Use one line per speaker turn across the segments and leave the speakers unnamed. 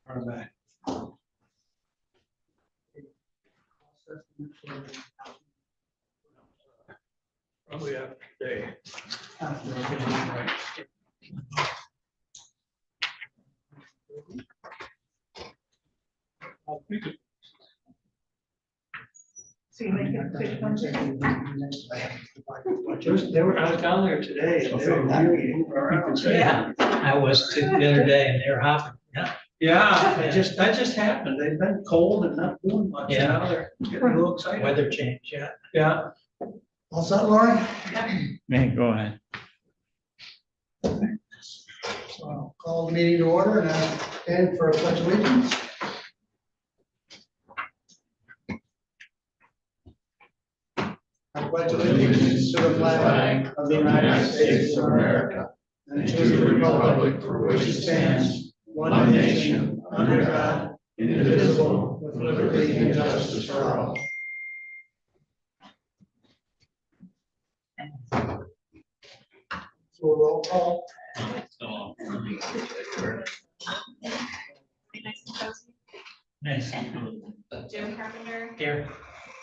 Are back.
Probably after today.
After, okay, right.
So you make it quick one.
They were, I was down there today and they were really moving around.
Yeah.
I was too the other day and they're hopping. Yeah.
Yeah, that just happened. They've been cold and not doing much.
Yeah.
Now they're getting a little excited.
Weather change, yeah.
Yeah. All set, Lori?
Man, go ahead.
So I'll call the meeting to order and ask Dan for a pledge of allegiance. I pledge allegiance to the flag of the United States of America and to the republic for which it stands, one nation, under God, indivisible, with liberty and justice for all. So roll call.
Nice and cozy.
Nice.
Jim Carpenter,
Here.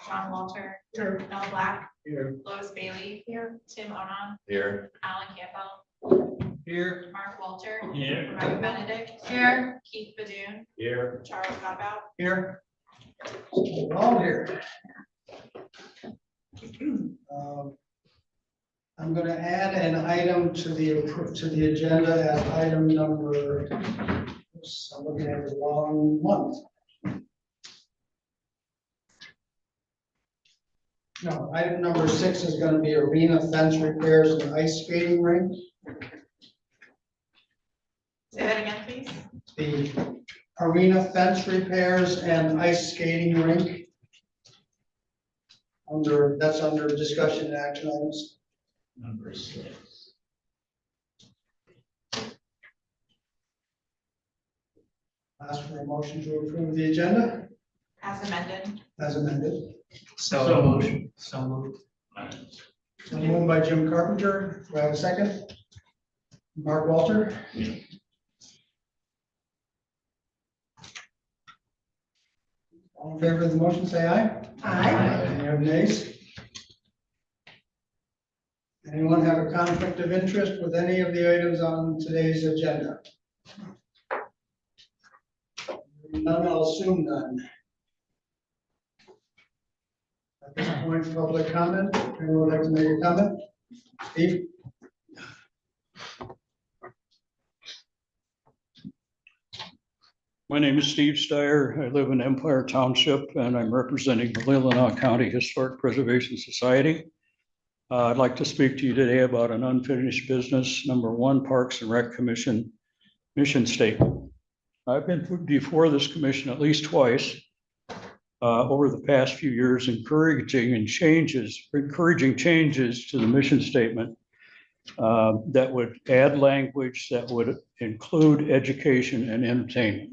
Sean Walter, Mel Black,
Here.
Lois Bailey, here, Tim Onon,
Here.
Alan Campbell,
Here.
Mark Walter,
Here.
Rebecca Benedict, here, Keith Badoon,
Here.
Charles Dropout.
Here. We're all here. I'm going to add an item to the agenda as item number, oops, I'm looking at the wrong month. No, item number 6 is going to be arena fence repairs and ice skating rink.
Say that again, please.
The arena fence repairs and ice skating rink. That's under discussion and action items.
Number 6.
Ask for a motion to approve the agenda
As amended.
as amended.
So moved. So moved.
So moved by Jim Carpenter. Do I have a second? Mark Walter. All in favor of the motion, say aye.
Aye.
Any other nays? Anyone have a conflict of interest with any of the items on today's agenda? None, I'll assume none. At this point, public comment. Anyone would like to make a comment? Steve?
My name is Steve Steyer. I live in Empire Township and I'm representing the Leelanau County Historic Preservation Society. I'd like to speak to you today about an unfinished business, number 1, Parks and Rec Commission mission statement. I've been before this commission at least twice over the past few years, encouraging changes to the mission statement that would add language that would include education and entertainment.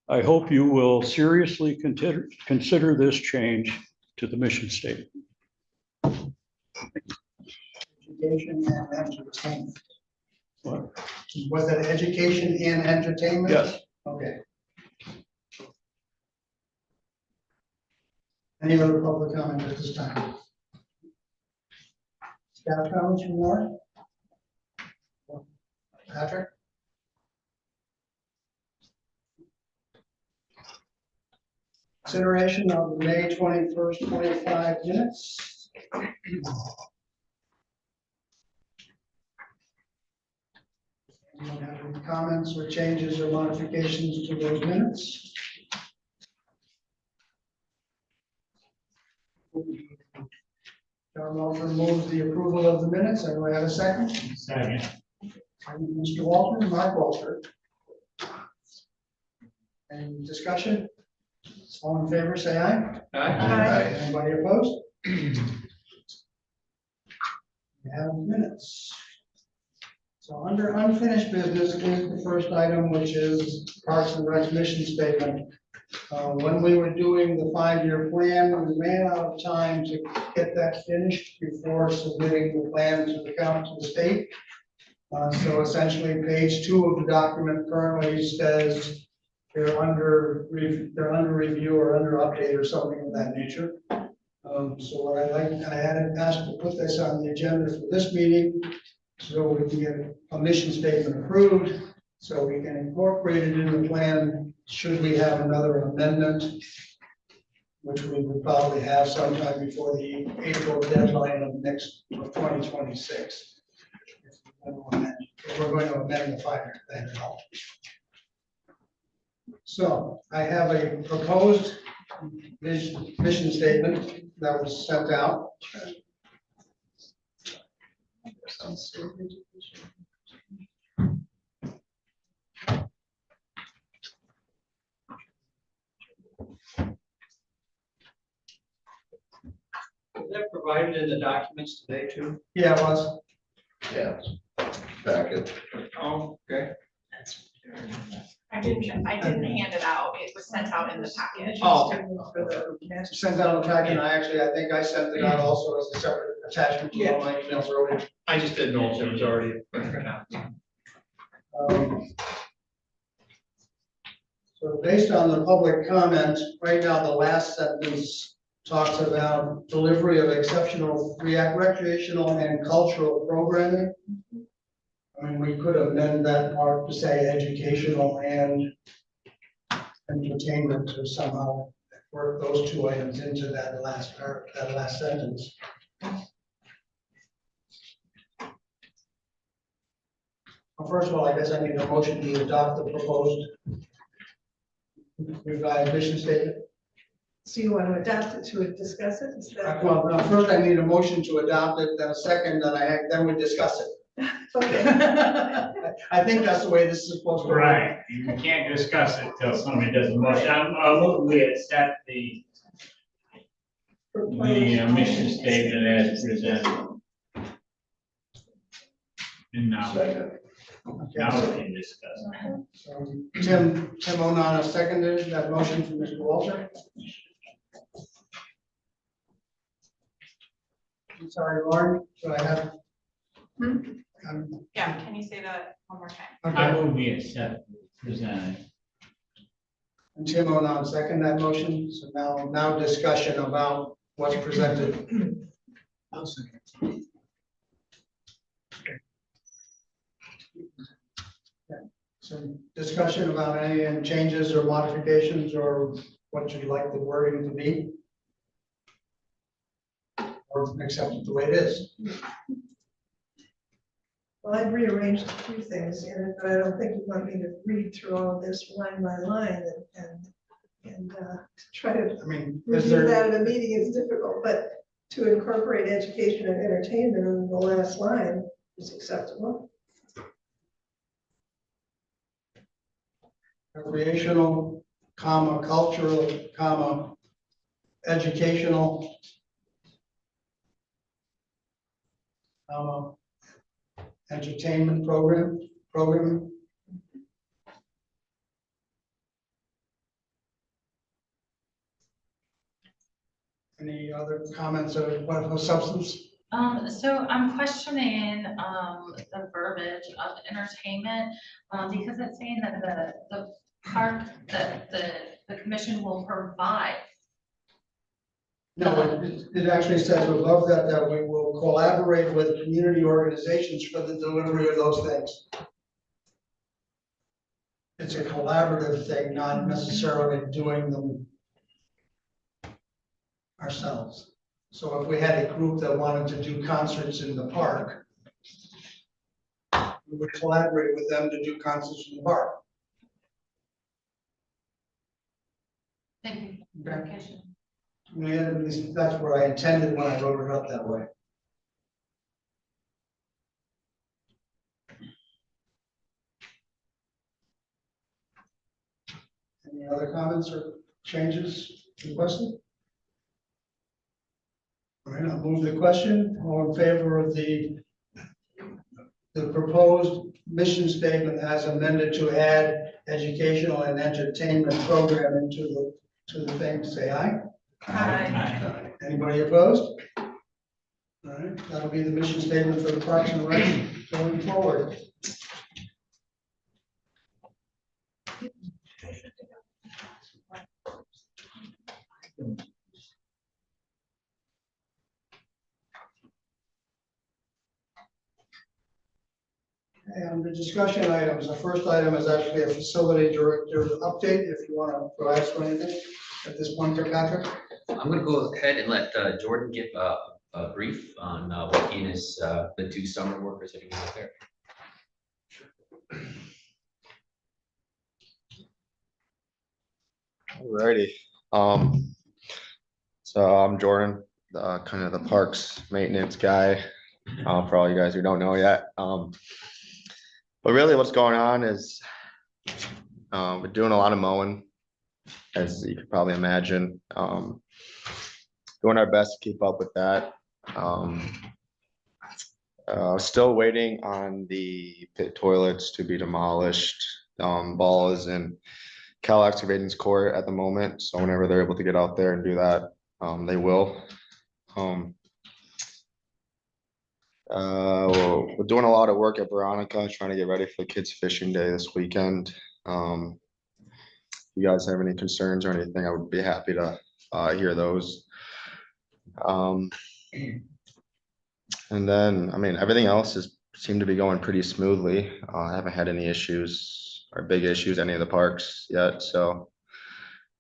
I hope you will seriously consider this change to the mission statement.
Education and entertainment.
What?
Was that education and entertainment?
Yes.
Okay. Any other public comment at this time? Staff comments from Warren? Patrick? Consideration of the May 21st, 25 minutes. Anyone have any comments or changes or modifications to those minutes? John Walter moves the approval of the minutes. Anyone have a second?
Second.
Mr. Walter, Mark Walter. Any discussion? All in favor, say aye.
Aye.
Anybody opposed? We have minutes. So under unfinished business is the first item, which is Parks and Rec mission statement. When we were doing the 5-year plan, we ran out of time to get that finished before submitting the plan to the state. So essentially, page 2 of the document currently says they're under review or under update or something of that nature. So what I had asked to put this on the agenda for this meeting, so we can get a mission statement approved, so we can incorporate it in the plan, should we have another amendment, which we would probably have sometime before the April deadline of 2026. If we're going to amend the fire plan at all. So I have a proposed mission statement that was sent out.
Was that provided in the documents today too?
Yeah, it was.
Yeah, packet.
Oh, okay.
I didn't hand it out. It was sent out in the package.
Oh.
Sent out in the packet, and I think I sent it out also as a separate attachment to all my emails earlier.
I just didn't know if it was already.
So based on the public comment, right now, the last sentence talks about delivery of exceptional recreational and cultural programming. I mean, we could amend that part to say educational and entertainment to somehow work those two items into that last sentence. Well, first of all, I guess I need a motion to adopt the proposed revised mission statement.
So you want to adapt it to discuss it instead?
Well, no, first I need a motion to adopt it, then a second, then we discuss it.
Okay.
I think that's the way this is supposed to work.
Right, you can't discuss it till somebody does a motion. I'll move we accept the mission statement as presented. And now we can discuss it.
So Tim O'Nona seconded that motion from Mr. Walter. I'm sorry, Lauren, do I have?
Yeah, can you say that one more time?
I
Okay,
move we accept presented.
and Tim O'Nona second that motion, so now discussion about what's presented. Some discussion about any changes or modifications or what you'd like the wording to be? Or accept it the way it is?
Well, I've rearranged a few things in it, but I don't think you want me to read through all of this line by line and try to
I mean, is
review
there,
that at a meeting is difficult, but to incorporate education and entertainment in the last line is acceptable.
recreational, cultural, educational, entertainment programming? Any other comments of what substance?
So I'm questioning, the verbiage of entertainment, because it's saying that the park, that the commission will provide.
No, it actually says above that we will collaborate with community organizations for the delivery of those things. It's a collaborative thing, not necessarily doing them ourselves. So if we had a group that wanted to do concerts in the park, we would collaborate with them to do concerts in the park.
Thank you. Clarification.
Yeah, at least that's what I intended when I wrote it up that way. Any other comments or changes requested? All right, I'll move the question. All in favor of the proposed mission statement as amended to add educational and entertainment programming to the thing, say aye.
Aye.
Anybody opposed? All right, that'll be the mission statement for the Parks and Rec going forward. And the discussion items, the first item is actually a facility director update, if you want to go ask for anything at this point, Patrick.
I'm gonna go ahead and let Jordan give a brief on what he and his, the two summer workers that he was out there.
Alrighty, so I'm Jordan, kind of the parks maintenance guy, for all you guys who don't know yet. But really what's going on is, we're doing a lot of mowing, as you could probably imagine. Doing our best to keep up with that. Still waiting on the pit toilets to be demolished. Ball is in Cal Excavating's court at the moment, so whenever they're able to get out there and do that, they will. We're doing a lot of work at Veronica, trying to get ready for the kids fishing day this weekend. If you guys have any concerns or anything, I would be happy to hear those. And then, I mean, everything else has seemed to be going pretty smoothly. I haven't had any issues or big issues, any of the parks yet, so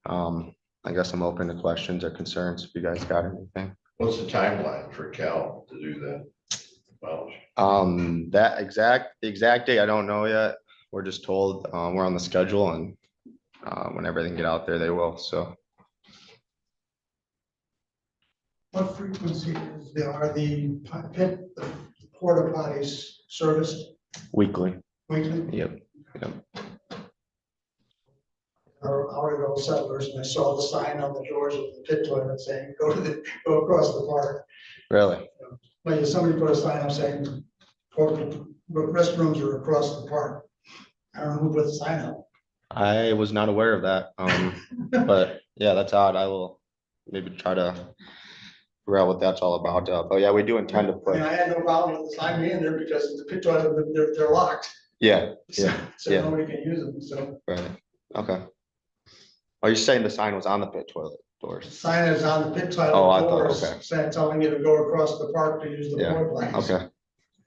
I guess I'm open to questions or concerns if you guys got anything.
What's the timeline for Cal to do that? Well,
The exact date, I don't know yet. We're just told we're on the schedule, and whenever they can get out there, they will, so.
What frequency are the pit, the porta potties serviced
Weekly,
weekly?
yep.
Our old settlers, and I saw the sign on the doors of the pit toilet saying, go across the park.
Really?
Like somebody put a sign up saying, restrooms are across the park. I don't know who put the sign up.
I was not aware of that, but yeah, that's odd. I will maybe try to figure out what that's all about. But yeah, we do intend to
I
put,
mean, I had no problem with the sign being there because the pit toilet, they're locked.
yeah,
So
yeah.
nobody can use them, so.
right, okay. Are you saying the sign was on the pit toilet
The
doors?
sign is on the pit
Oh, I
toilet
thought,
doors,
okay.
saying, telling you to go across the park to use the
Yeah,
floorplanes.
Okay.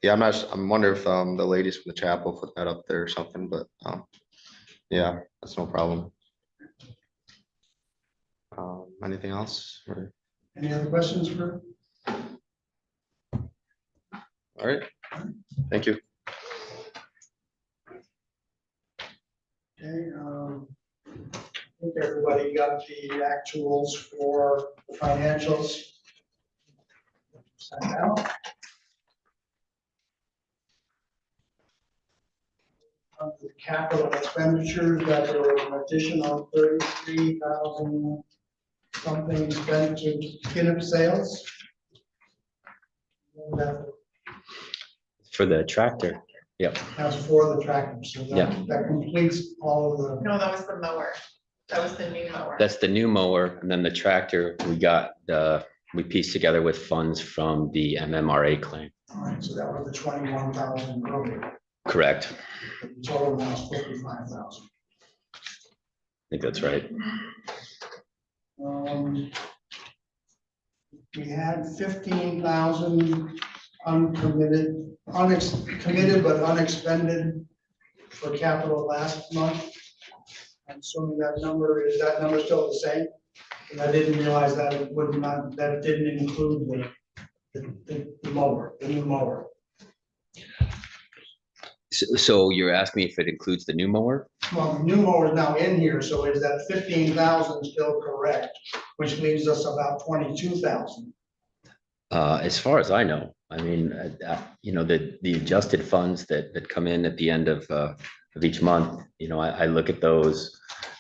Yeah, I'm wondering if the ladies from the chapel put that up there or something, but yeah, that's no problem. Anything else? Or-
Any other questions for?
All right, thank you.
Okay, I think everybody got the actuals for the financials. Sent out. Of the capital expenditures, that there was an additional 33,000 something spent to Kinnip sales. That
For the tractor,
That's for the tractor, so
Yeah.
that completes all of the.
No, that was the mower. That was the new mower.
that's the new mower, and then the tractor, we pieced together with funds from the MMRA claim.
All right, so that was the 21,000 earlier.
Correct,
The total now is 55,000.
I think that's right.
We had 15,000 uncommitted, committed but unexpended for capital last month. I'm assuming that number still the same? And I didn't realize that it would not, that it didn't include the mower, the new mower.
So you're asking me if it includes the new mower?
Well, the new mower is now in here, so is that 15,000 still correct? Which leaves us about 22,000.
As far as I know, I mean, the adjusted funds that come in at the end of each month, I look at those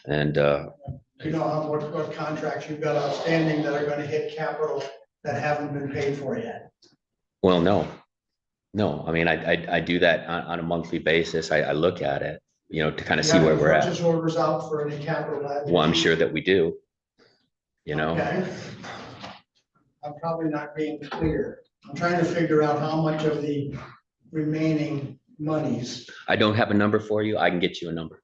and,
You know what contracts you've got outstanding that are gonna hit capital that haven't been paid for yet?
well, no, I mean, I do that on a monthly basis. I look at it, to kind of see where we're at.
Purchase orders out for any capital.
Well, I'm sure that we do.
Okay. I'm probably not being clear. I'm trying to figure out how much of the remaining monies
I don't have a number for you. I can get you a number.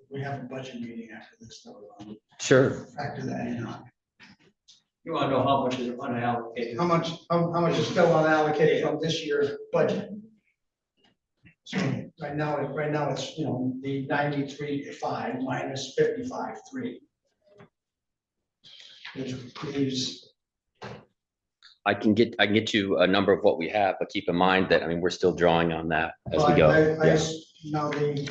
we have a budget meeting after this, so
Sure.
factor that in on.
You wanna know how much is unallocated?
How much is still unallocated from this year's budget? So right now, it's, you know, the 93.5 minus 55.3. Which leaves,
I can get you a number of what we have, but keep in mind that, I mean, we're still drawing on that as we go. Yeah.
Now, the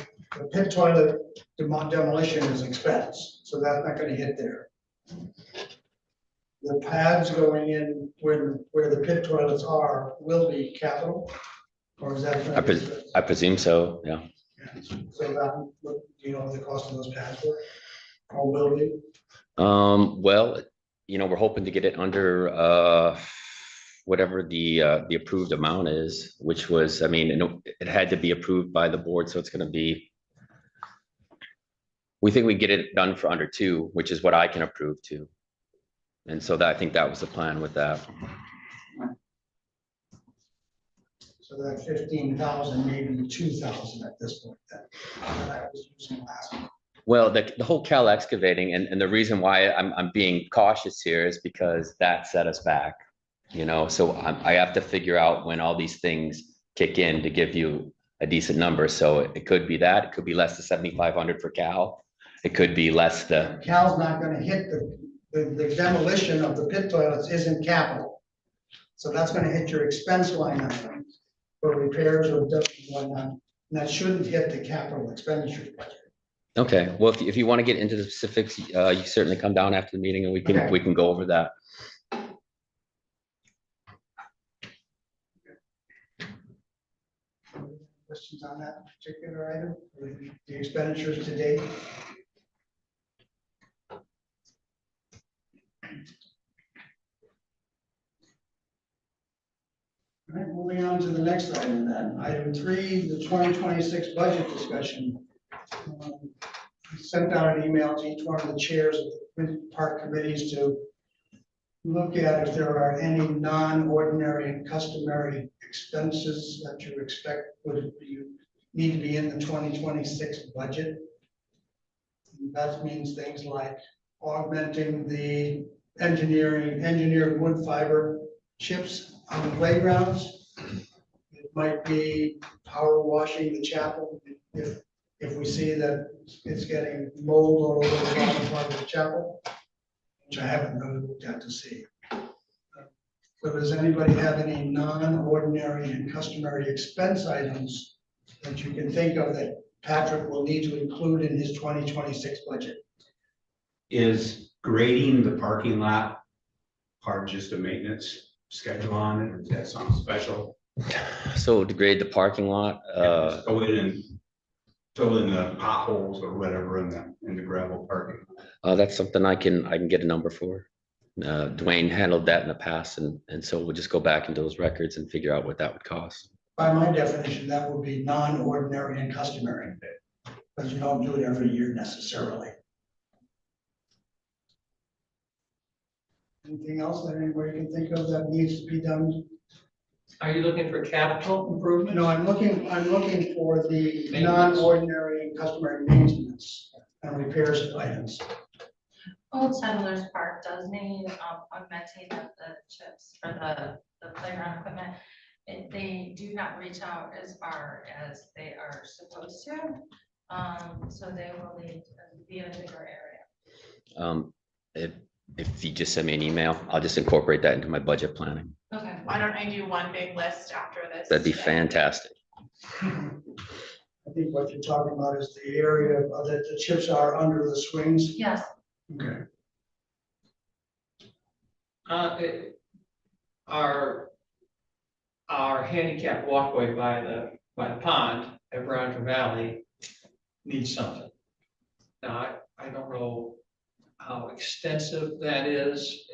pit toilet demolition is expense, so that's not gonna hit there. The pads going in where the pit toilets are will be capital, or is that? gonna be-
I presume so, yeah.
Yeah, so that, do you know what the cost of those pads were? Or will be?
Well, you know, we're hoping to get it under, whatever the approved amount is, which was, I mean, it had to be approved by the board, so it's gonna be. We think we get it done for under 2, which is what I can approve to. And so I think that was the plan with that.
So that 15,000, maybe 2,000 at this point then, that I was using last month.
Well, the whole Cal excavating, and the reason why I'm being cautious here is because that set us back. You know, so I have to figure out when all these things kick in to give you a decent number. So it could be that, it could be less than 7,500 for Cal. It could be less the,
Cal's not gonna hit the demolition of the pit toilets isn't capital. So that's gonna hit your expense line item for repairs or whatnot, and that shouldn't hit the capital expenditures budget.
okay, well, if you want to get into the specifics, you certainly come down after the meeting and we
Okay.
can go over that.
Questions on that particular item, the expenditures to date? All right, moving on to the next item then. Item 3, the 2026 budget discussion. We sent out an email to each one of the chairs of the park committees to look at if there are any non-ordinary and customary expenses that you expect need to be in the 2026 budget. And that means things like augmenting the engineered wood fiber chips on the playgrounds. It might be power washing the chapel if we see that it's getting mold all over the bottom part of the chapel, which I haven't really looked at to see. So does anybody have any non-ordinary and customary expense items that you can think of that Patrick will need to include in his 2026 budget?
Is grading the parking lot part just a maintenance schedule on it, or is that something special?
So to grade the parking lot,
Just go in and fill in the potholes or whatever in the gravel parking.
that's something I can get a number for. Dwayne handled that in the past, and so we'll just go back into those records and figure out what that would cost.
By my definition, that would be non-ordinary and customary, because you don't do it every year necessarily. Anything else that anybody can think of that needs to be done?
Are you looking for capital improvement?
No, I'm looking for the non-ordinary and customary maintenance and repairs of items.
Old Settlers Park does need augmenting of the chips for the playground equipment. They do not reach out as far as they are supposed to. So they will need to be in a bigger area.
If you just send me an email, I'll just incorporate that into my budget planning.
Okay.
Why don't I do one big list after this?
That'd be
today?
fantastic.
I think what you're talking about is the area that the chips are under the swings.
Yes.
Okay.
Our handicap walkway by the pond at Veronica Valley needs something. Now, I don't know how extensive that is.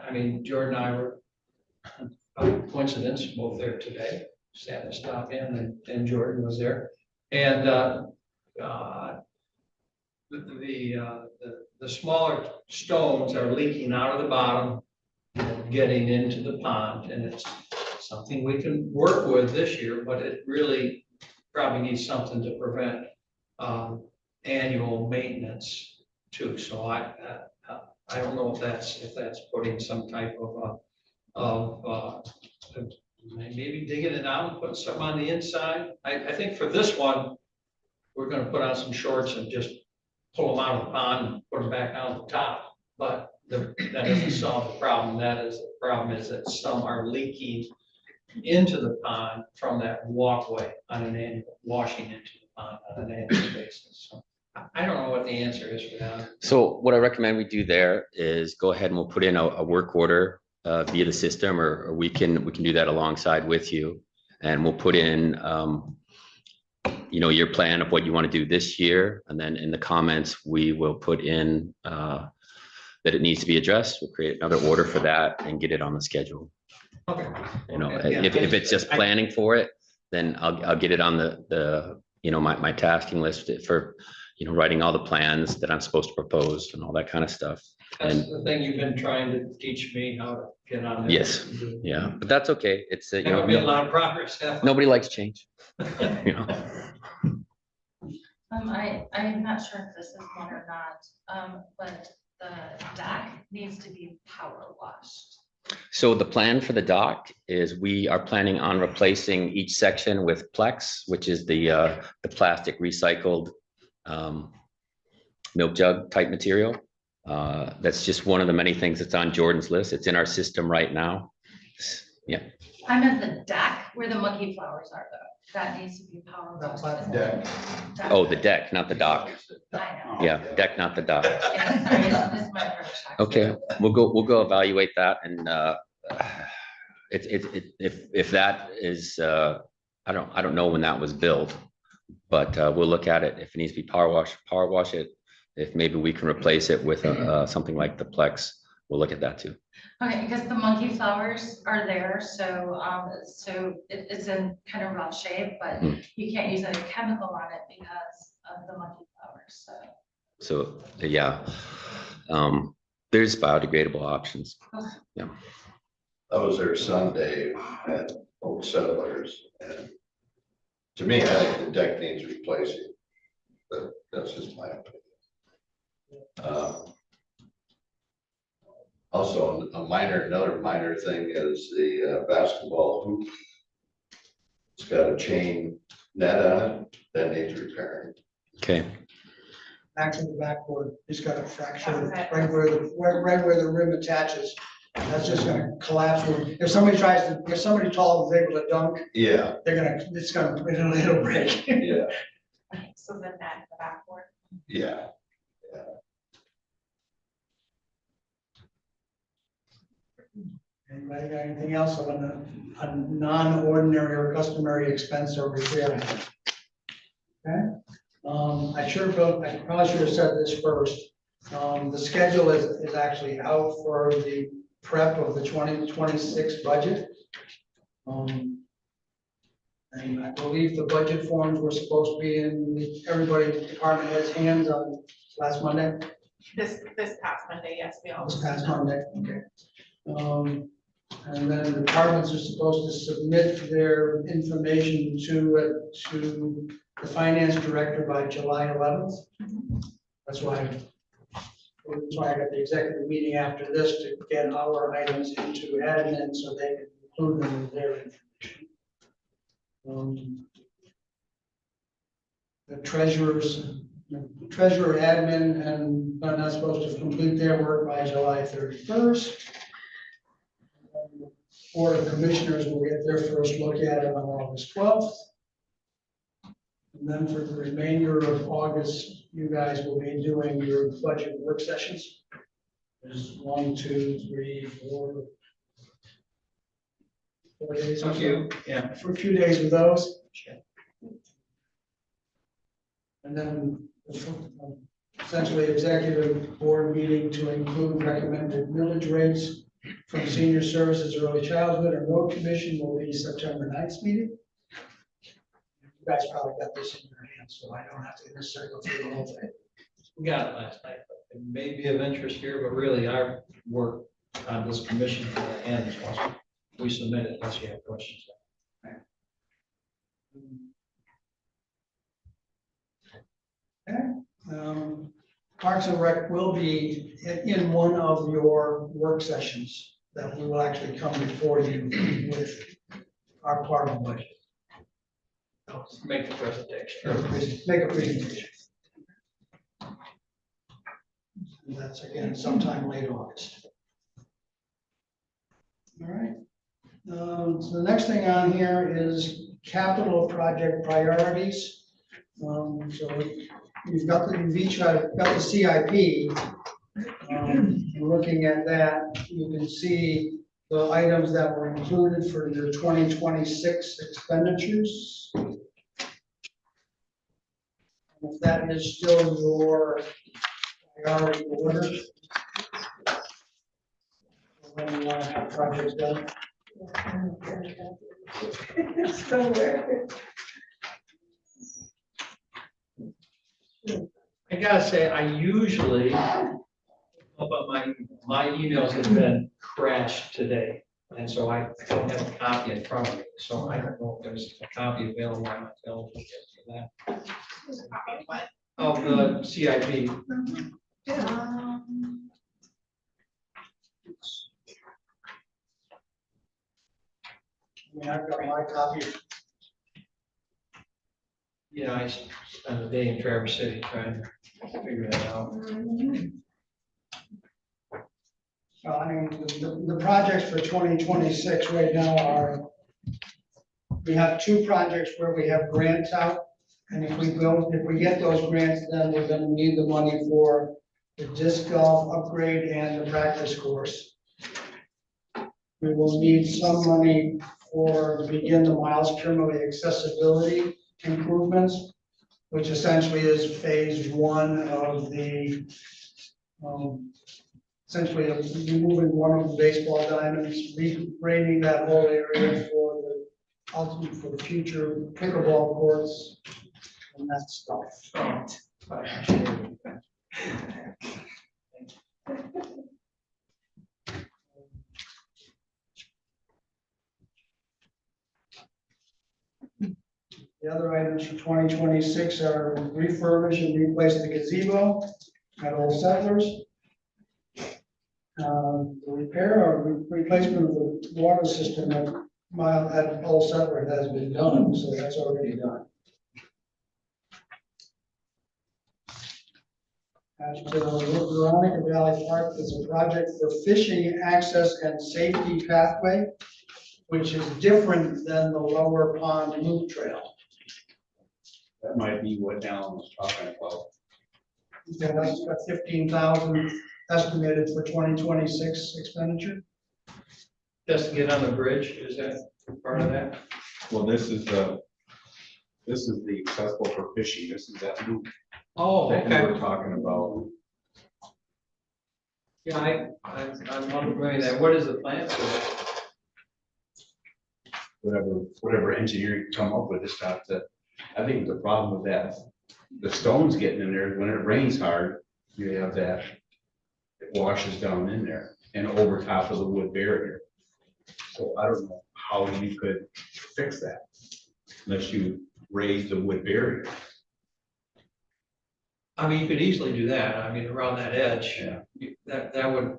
I mean, Jordan and I were, by coincidence, both there today. Sat and stopped in, and Jordan was there. And the smaller stones are leaking out of the bottom. And getting into the pond, and it's something we can work with this year, but it really probably needs something to prevent annual maintenance too. So I don't know if that's putting some type of maybe digging it out and putting something on the inside. I think for this one, we're gonna put on some shorts and just pull them out of the pond and put them back on the top. But that doesn't solve the problem. The problem is that some are leaking into the pond from that walkway on an annual, washing into the pond on an annual basis. So I don't know what the answer is for that.
So what I recommend we do there is go ahead and we'll put in a work order via the system, or we can do that alongside with you. And we'll put in, your plan of what you want to do this year. And then in the comments, we will put in that it needs to be addressed. We'll create another order for that and get it on the schedule.
Okay.
If it's just planning for it, then I'll get it on my tasking list for, writing all the plans that I'm supposed to propose and all that kind of stuff.
That's
And
the thing you've been trying to teach me how to get on there.
yes, yeah, but that's okay. It's,
There'll be a lot of progress.
nobody likes change.
I'm not sure if this is one or not, but the deck needs to be power washed.
So the plan for the dock is we are planning on replacing each section with Plex, which is the plastic recycled milk jug type material. That's just one of the many things that's on Jordan's list. It's in our system right now. Yeah.
I meant the deck where the monkey flowers are though. That needs to be power washed.
Deck.
Oh, the deck, not the dock.
I know.
Yeah, deck, not the dock.
Yeah, sorry, this is my first check.
Okay, we'll go evaluate that, and if that is, I don't know when that was built, but we'll look at it. If it needs to be power wash it. If maybe we can replace it with something like the Plex, we'll look at that too.
Okay, because the monkey flowers are there, so it's in kind of rough shape, but you can't use any chemical on it because of the monkey flowers, so.
So, yeah, there's biodegradable options. Yeah.
I was there Sunday at Old Settlers, and to me, I think the deck needs replacing, but that's just my opinion. Also, another minor thing is the basketball hoop. It's got a chain net on it that needs repairing.
Okay.
Back to the backboard, he's got a fracture
Okay.
right where the rim attaches. That's just gonna collapse. If somebody tall is able to dunk,
Yeah,
it'll break.
yeah,
Okay, so then that, the backboard.
yeah.
Anybody got anything else on a non-ordinary or customary expense or repair? Okay, I probably should have said this first. The schedule is actually out for the prep of the 2026 budget. And I believe the budget forms were supposed to be in everybody's department head's hands on last Monday.
This past Monday, yes, we all.
This past Monday, okay. And then the departments are supposed to submit their information to the finance director by July 11th. That's why I got the executive meeting after this to get our items into admin so they can include them in their information. The treasurer, admin, and are not supposed to complete their work by July 31st. Board of Commissioners will get their first look at it on August 12th. And then for the remainder of August, you guys will be doing your budget work sessions. There's 1, 2, 3, 4 days.
A few, yeah.
For a few days with those. And then essentially executive board meeting to include recommended millage rates from senior services, early childhood, and road commission will be September 9th meeting. You guys probably got this in your hands, so I don't have to necessarily go through the whole thing.
We got it last night, but it may be of interest here, but really our work on this commission ends once we submit it, unless you have questions.
Parks and Rec will be in one of your work sessions that we will actually come before you with our part of the budget.
Make the presentation.
Make a presentation. And that's again sometime late August. All right. So the next thing on here is capital project priorities. So you've got you've each got the CIP. Looking at that, you can see the items that were included for your 2026 expenditures. If that is still your priority order. When you want to have projects done.
Somewhere.
I gotta say, I usually, but my emails have been crashed today. And so I don't have a copy in front of me, so I don't know if there's a copy available. I'm not available to get to that.
There's a copy of what?
Of the CIP.
I mean, I've got my copy.
Yeah, I spent a day in Traverse City trying to figure that out.
I mean, the projects for 2026 right now are, we have two projects where we have grants out. And if we get those grants, then we're gonna need the money for the disc golf upgrade and the practice course. We will need some money for begin the Miles Kimberly accessibility improvements, which essentially is phase one of the, essentially removing one of the baseball diamonds, regrading that whole area for the ultimate, for future pickleball courts and that stuff. The other items for 2026 are refurbish and replace the gazebo at Old Settlers. The repair or replacement of the water system at Old Settler has been done, so that's already done. At Veronica Valley Park is a project for fishing access and safety pathway, which is different than the lower pond loop trail.
That might be what Alan was talking about.
Yeah, that's got 15,000 estimated for 2026 expenditure.
Just to get on the bridge, is that part of that?
Well, this is the accessible for fishing. This is that loop
Oh,
that you
okay.
were talking about.
Yeah, I'm wondering that. What is the plan for that?
Whatever engineering you come up with, it's not that, I think the problem with that, the stones getting in there, when it rains hard, you have that, it washes down in there and over top of the wood barrier. So I don't know how you could fix that unless you raise the wood barrier.
I mean, you could easily do that. I mean, around that edge,
Yeah.
that would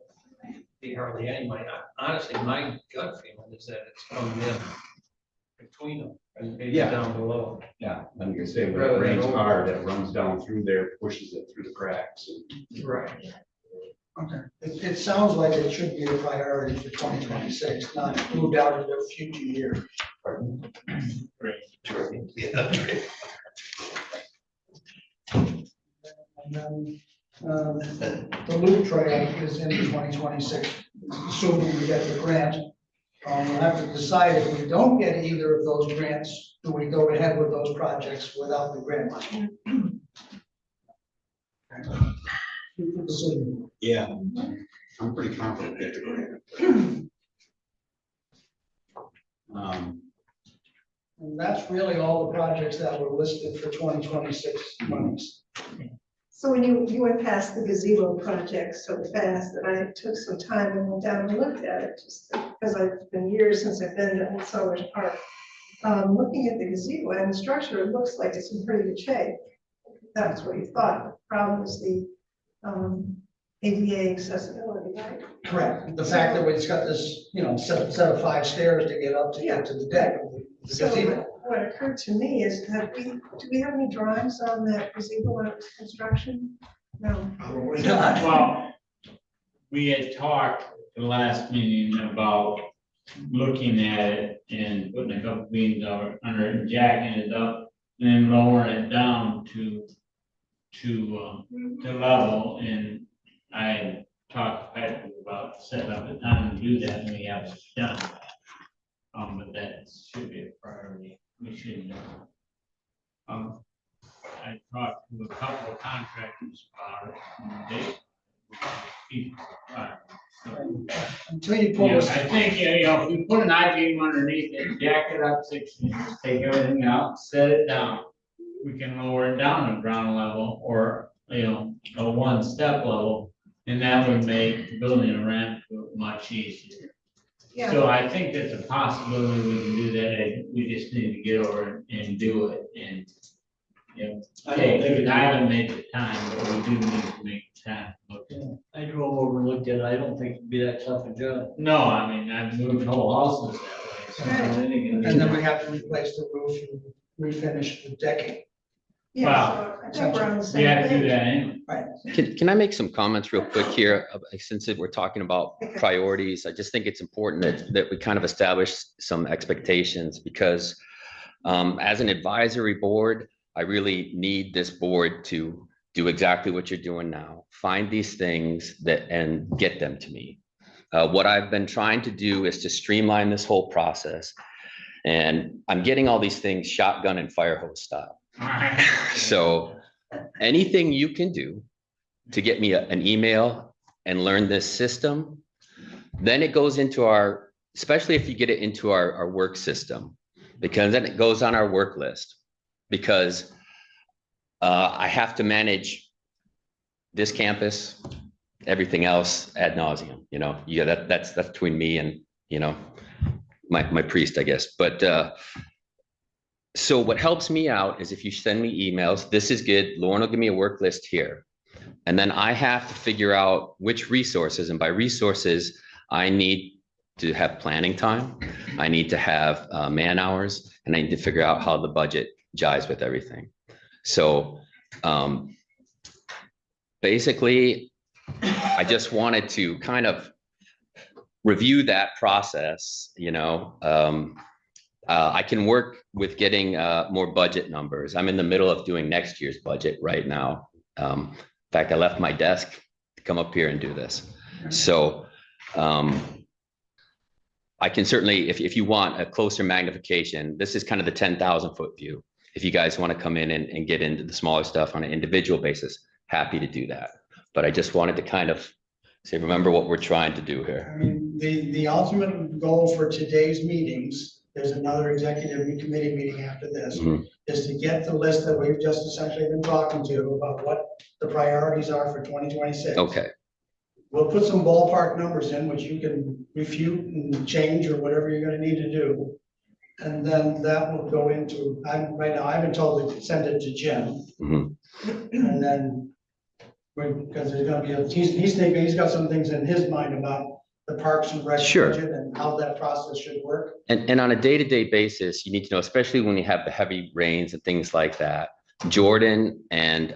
be hardly any money. Honestly, my gut feeling is that it's coming in between them and maybe
Yeah.
down below.
Yeah, like I say, when
Rather
it
than
rains
over.
hard, it runs down through there, pushes it through the cracks.
Right.
Okay. It sounds like it should be a priority for 2026, not moved out into a future year. And then, the loop trail is in 2026, assuming we get the grant. We'll have to decide if we don't get either of those grants, do we go ahead with those projects without the grant money? Future decision.
Yeah, I'm pretty confident that the grant.
And that's really all the projects that were listed for 2026 monies.
So when you went past the gazebo project so fast that I took some time and went down and looked at it, just because it's been years since I've been to Old Settlers Park. Looking at the gazebo and the structure, it looks like it's in pretty good shape. That's what you thought. The problem is the ADA accessibility, right?
Correct. The fact that it's got this, set of 5 stairs to get up to get to the deck. of the
So
gazebo.
what occurred to me is that do we have any drawings on that gazebo when it was construction? No.
Probably not.
Well, we had talked at the last meeting about looking at it and putting a couple beams under it and jacking it up and then lowering it down to level. And I talked to Patrick about setting up a time to do that, and we haven't done that. But that should be a priority. We should. I talked to a couple of contractors about it, and
Until you pull this.
I think, if we put an I-beam underneath it, jack it up 6 inches, take everything out, set it down. We can lower it down to ground level or, a 1-step level, and that would make building a ramp much easier.
Yeah.
So I think that's a possibility we can do that. We just need to get over and do it and,
I don't think
I haven't made the time, but we do need to make the time.
I drove over and looked at it. I don't think it'd be that tough a job.
No, I mean, I've moved whole houses that way. So
And then we have to replace the roof and refinish the decking.
Yeah,
Wow.
so I think we're on the
we
same
have to do
page.
that anyway.
Can I make some comments real quick here? Since we're talking about priorities, I just think it's important that we kind of establish some expectations because as an advisory board, I really need this board to do exactly what you're doing now. Find these things and get them to me. What I've been trying to do is to streamline this whole process. And I'm getting all these things shotgun and fire hose style. So anything you can do to get me an email and learn this system, then it goes into especially if you get it into our work system, because then it goes on our work list. Because I have to manage this campus, everything else ad nauseum, that's between me and, my priest, I guess. But so what helps me out is if you send me emails, this is good. Lauren will give me a work list here. And then I have to figure out which resources, and by resources, I need to have planning time. I need to have man hours, and I need to figure out how the budget jives with everything. So basically, I just wanted to kind of review that process, I can work with getting more budget numbers. I'm in the middle of doing next year's budget right now. In fact, I left my desk to come up here and do this. So I can certainly, if you want a closer magnification, this is kind of the 10,000 foot view. If you guys want to come in and get into the smaller stuff on an individual basis, happy to do that. But I just wanted to kind of say, remember what we're trying to do here.
I mean, the ultimate goal for today's meetings, there's another executive committee meeting after this, is to get the list that we've just essentially been talking to about what the priorities are for 2026.
Okay.
We'll put some ballpark numbers in, which you can refute and change or whatever you're gonna need to do. And then that will go into, right now, I've been told to send it to Jim. And then, because there's gonna be, he's thinking, he's got some things in his mind about the Parks and Rec budget and how that process should work.
And on a day-to-day basis, you need to know, especially when you have the heavy rains and things like that, Jordan and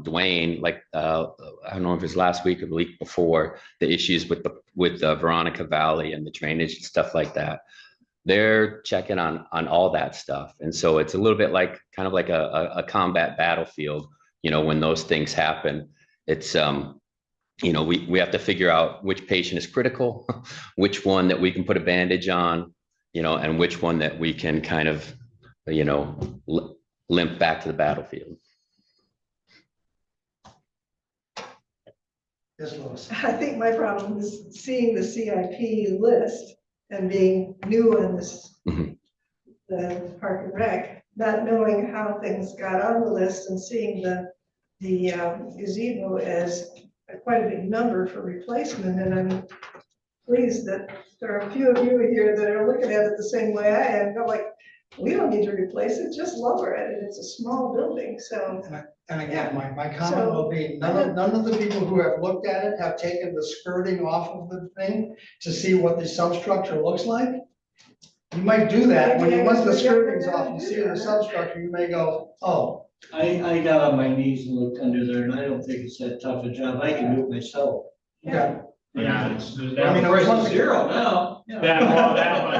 Dwayne, like I don't know if it was last week or the week before, the issues with Veronica Valley and the drainage and stuff like that. They're checking on all that stuff. And so it's a little bit like kind of like a combat battlefield, when those things happen. It's we have to figure out which patient is critical, which one that we can put a bandage on, and which one that we can kind of, limp back to the battlefield.
Yes, Lois.
I think my problem is seeing the CIP list and being new on this, the Park and Rec, not knowing how things got on the list and seeing the the gazebo as quite a big number for replacement, and I'm pleased that there are a few of you here that are looking at it the same way I am. They're like, we don't need to replace it, just lower it, and it's a small building, so.
And again, my comment will be, none of the people who have looked at it have taken the skirting off of the thing to see what the substructure looks like. You might do that, when you, once the skirting's off, you see the substructure, you may go, oh.
I got on my knees and looked under there, and I don't think it's that tough a job. I can do it myself.
Yeah.
Yeah.
I mean,
Price is zero now.
That one,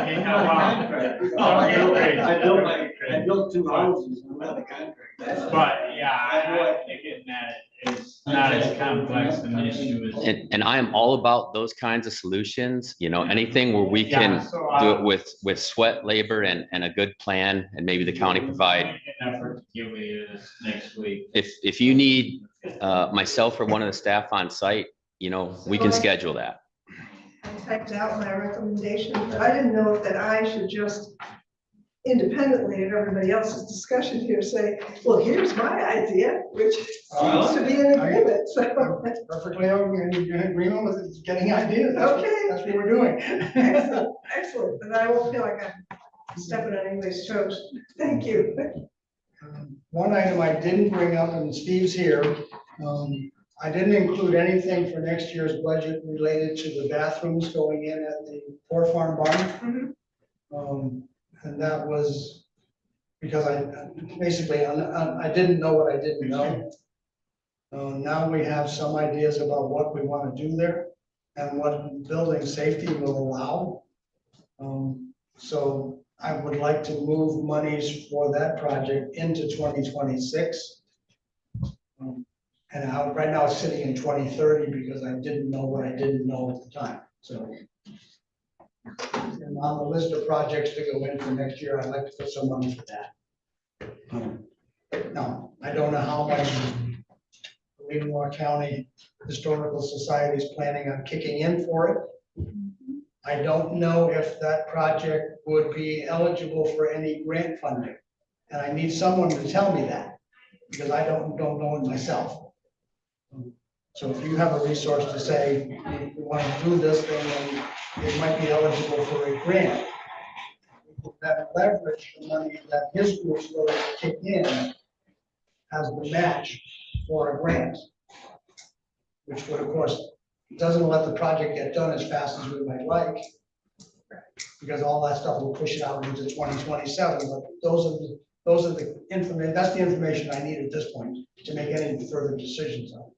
yeah, wow.
I built 2 houses, I'm not a contractor.
But yeah, I think getting that is not as complex an issue as.
And I am all about those kinds of solutions, you know, anything where we can do it with sweat labor and a good plan, and maybe the county provide.
Make an effort to give you this next week.
If you need myself or one of the staff on site, you know, we can schedule that.
I typed out my recommendation, but I didn't know that I should just independently of everybody else's discussion here say, well, here's my idea, which seems to be in agreement, so.
Perfectly in agreement with getting ideas.
Okay.
That's what we're doing.
Excellent, excellent, and I won't feel like I'm stepping on anybody's toes. Thank you.
One item I didn't bring up, and Steve's here, I didn't include anything for next year's budget related to the bathrooms going in at the Poor Farm Barn. And that was because I didn't know what I didn't know. Now we have some ideas about what we want to do there and what building safety will allow. So I would like to move monies for that project into 2026. And right now it's sitting in 2030 because I didn't know what I didn't know at the time, so. And on the list of projects to go in for next year, I'd like to put some money for that. No, I don't know how much the Leelanau County Historical Society is planning on kicking in for it. I don't know if that project would be eligible for any grant funding. And I need someone to tell me that, because I don't know it myself. So if you have a resource to say, you want to do this thing, and it might be eligible for a grant, that leverage the money that his group's willing to kick in as the match for a grant. Which would, of course, doesn't let the project get done as fast as we might like, because all that stuff will push it out into 2027, but those are the information, that's the information I need at this point to make any further decisions on.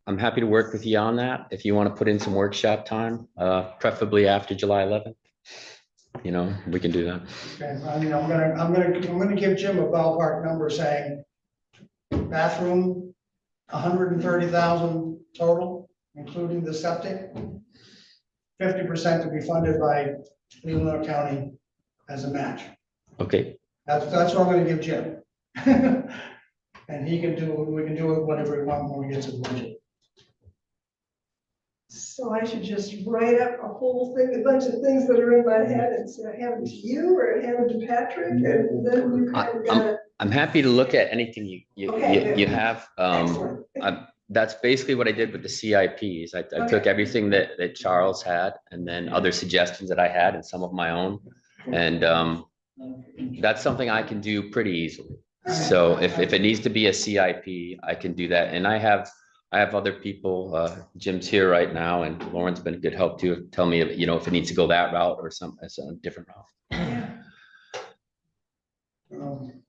I'm happy to work with you on that. If you want to put in some workshop time, preferably after July 11th, you know, we can do that.
Okay, I mean, I'm gonna give Jim a ballpark number saying bathroom, 130,000 total, including the septic. 50% to be funded by Leelanau County as a match.
Okay.
That's what I'm gonna give Jim. And we can do it whatever we want when we get to the budget.
So I should just write up a whole thing, a bunch of things that are in my head and say, hand them to you or hand them to Patrick, and then you kind of got it.
I'm happy to look at anything you have.
Excellent.
That's basically what I did with the CIPs. I took everything that Charles had and then other suggestions that I had and some of my own. And that's something I can do pretty easily. So if it needs to be a CIP, I can do that. And I have other people, Jim's here right now, and Lauren's been a good help too. Tell me, you know, if it needs to go that route or some a different route.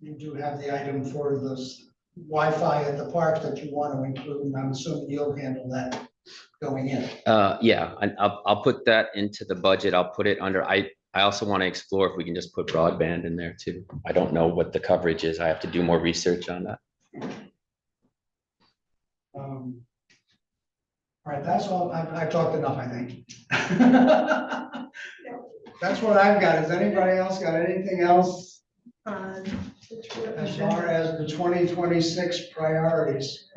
You do have the item for the Wi-Fi at the parks that you want to include, and I'm assuming you'll handle that going in.
Yeah, and I'll put that into the budget. I'll put it under, I also want to explore if we can just put broadband in there too. I don't know what the coverage is. I have to do more research on that.
All right, that's all. I've talked enough, I think. That's what I've got. Has anybody else got anything else as far as the 2026 priorities?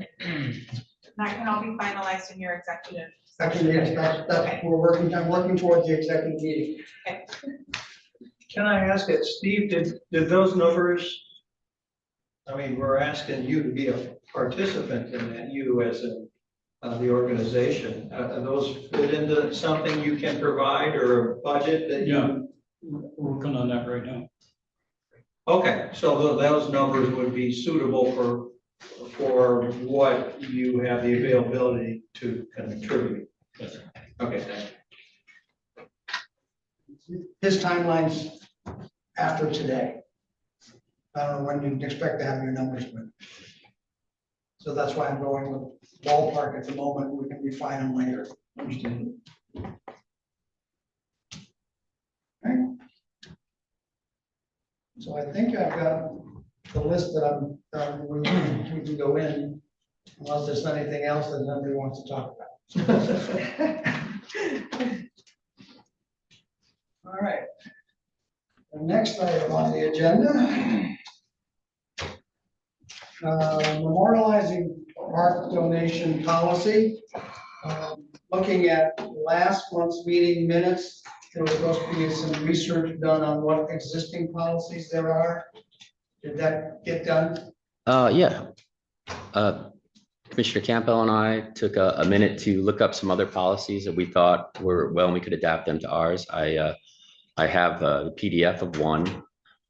That can all be finalized in your executive.
Actually, yes, that's I'm working towards the executive meeting.
Can I ask it, Steve, did those numbers I mean, we're asking you to be a participant in that, you as in the organization. Are those fit into something you can provide or a budget that you?
Yeah. We're working on that right now.
Okay, so those numbers would be suitable for what you have the availability to contribute.
Yes.
Okay, thank you.
His timeline's after today. I don't know when you expect to have your numbers, but. So that's why I'm going with ballpark at the moment. We can refine them later. Okay. So I think I've got the list that we can go in, unless there's anything else that nobody wants to talk about. All right. The next item on the agenda. Memorializing park donation policy. Looking at last month's meeting minutes, there was supposed to be some research done on what existing policies there are. Did that get done?
Yeah. Commissioner Campbell and I took a minute to look up some other policies that we thought were, well, we could adapt them to ours. I have a PDF of one,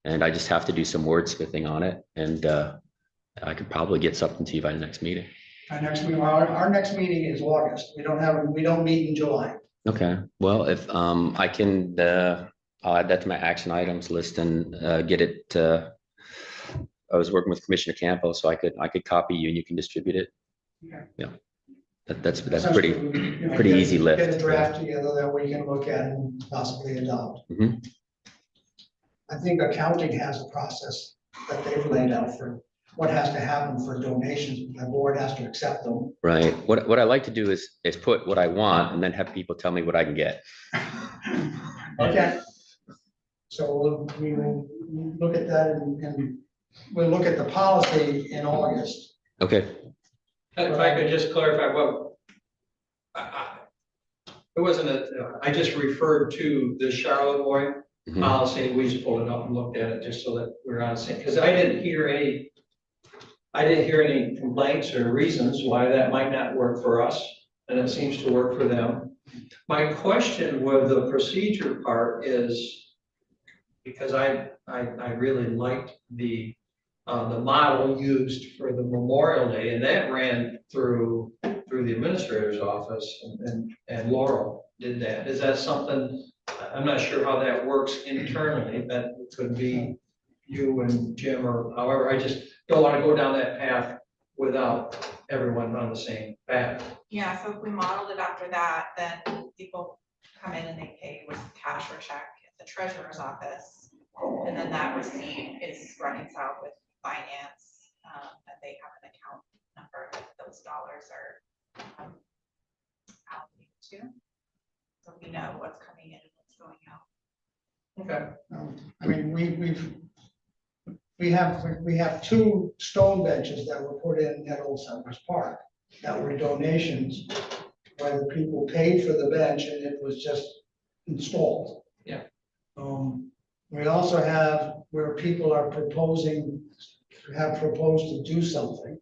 and I just have to do some wordsmithing on it, and I could probably get something to you by the next meeting.
Our next meeting is August. We don't meet in July.
Okay, well, if I can, I'll add that to my action items list and get it. I was working with Commissioner Campbell, so I could copy you and you can distribute it.
Okay.
Yeah, that's pretty easy lift.
Get a draft together that we can look at and possibly adopt.
Mhm.
I think accounting has a process that they've laid out for what has to happen for donations. The board has to accept them.
Right. What I like to do is put what I want and then have people tell me what I can get.
Okay. So we will look at that and we'll look at the policy in August.
Okay.
If I could just clarify it wasn't I just referred to the Charlevoix
Mhm.
policy. We just pulled it up and looked at it just so that we're on the same, because I didn't hear any complaints or reasons why that might not work for us, and it seems to work for them. My question with the procedure part is, because I really liked the model used for the Memorial Day, and that ran through the administrator's office, and Laurel did that. Is that something, I'm not sure how that works internally, that could be you and Jim or however, I just don't want to go down that path without everyone on the same path.
Yeah, so if we modeled it after that, then people come in and they pay with cash or check at the treasurer's office. And then that receipt is reconciled with finance, and they have an account number that those dollars are allocated to. So we know what's coming in and what's going out.
Okay.
I mean, we have two stone benches that were put in at Old Settlers Park that were donations where the people paid for the bench and it was just installed.
Yeah.
We also have where people are proposed to do something.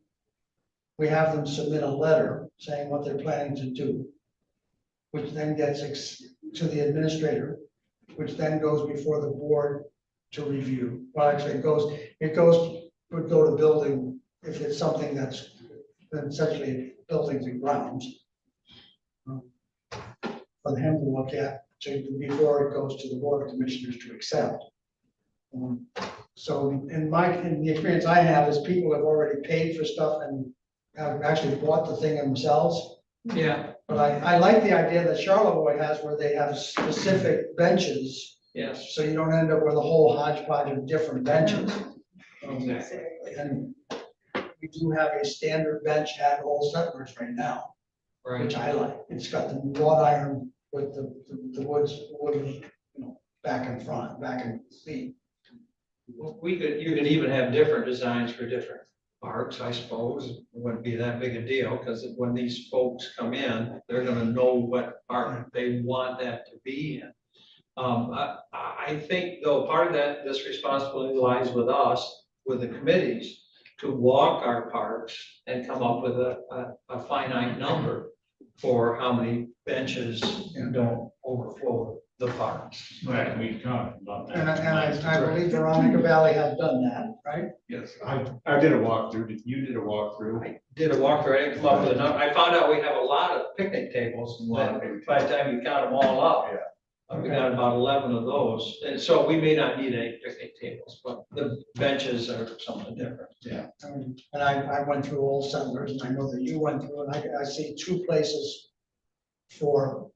We have them submit a letter saying what they're planning to do, which then gets to the administrator, which then goes before the board to review. Well, actually, would go to building if it's something that's essentially buildings and grounds. For him to look at before it goes to the board of commissioners to accept. So in the experience I have is people have already paid for stuff and have actually bought the thing themselves.
Yeah.
But I like the idea that Charlevoix has where they have specific benches.
Yes.
So you don't end up with a whole hodgepodge of different benches.
Exactly.
And we do have a standard bench at Old Settlers right now,
Right.
which I like. It's got the wrought iron with the wood, back and front, back and feet.
You could even have different designs for different parks, I suppose. It wouldn't be that big a deal, because when these folks come in, they're gonna know what park they want that to be in. I think though, part of that, this responsibility lies with us, with the committees, to walk our parks and come up with a finite number for how many benches don't overflow the parks.
Right, we talked about that.
And I believe Veronica Valley has done that, right?
Yes, I did a walkthrough. You did a walkthrough.
I did a walkthrough, I didn't come up with a number, I found out we have a lot of picnic tables,
A lot of
but
picnic
by the time you count them all up.
Yeah.
We got about 11 of those, and so we may not need any picnic tables, but the benches are something different.
And I went through Old Settlers, and I know that you went through, and I see two places for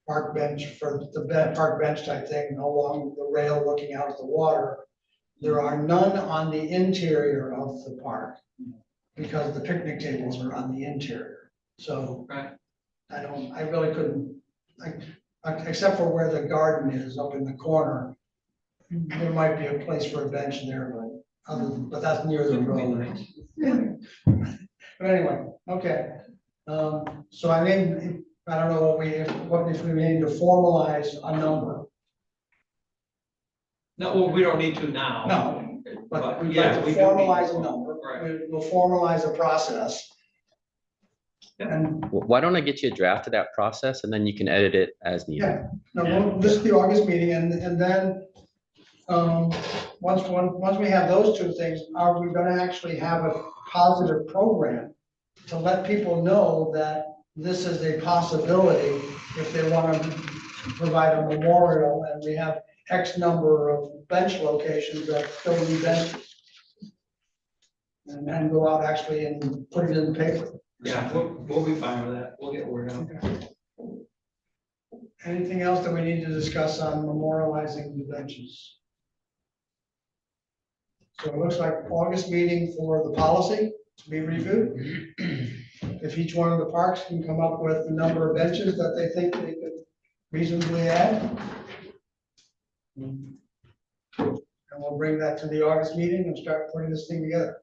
park bench, for the park bench type thing, along the rail looking out at the water. There are none on the interior of the park, because the picnic tables are on the interior. So
Right.
I really couldn't, except for where the garden is up in the corner, there might be a place for a bench there, but that's near the road. But anyway, okay. So I mean, I don't know what if we need to formalize a number.
No, well, we don't need to now.
No, but we'd
yeah,
like to
we do need
formalize a
to.
number.
Right.
We'll formalize a process. And,
Why don't I get you a draft of that process and then you can edit it as needed?
yeah, no, this is the August meeting, and then, once we have those two things, are we gonna actually have a positive program to let people know that this is a possibility if they wanna provide a memorial, and we have X number of bench locations that still need benches? And then go out actually and put it in the paper.
Yeah, we'll be fine with that, we'll get word out.
Anything else that we need to discuss on memorializing the benches? So it looks like August meeting for the policy to be reviewed. If each one of the parks can come up with the number of benches that they think they could reasonably add. And we'll bring that to the August meeting and start putting this thing together.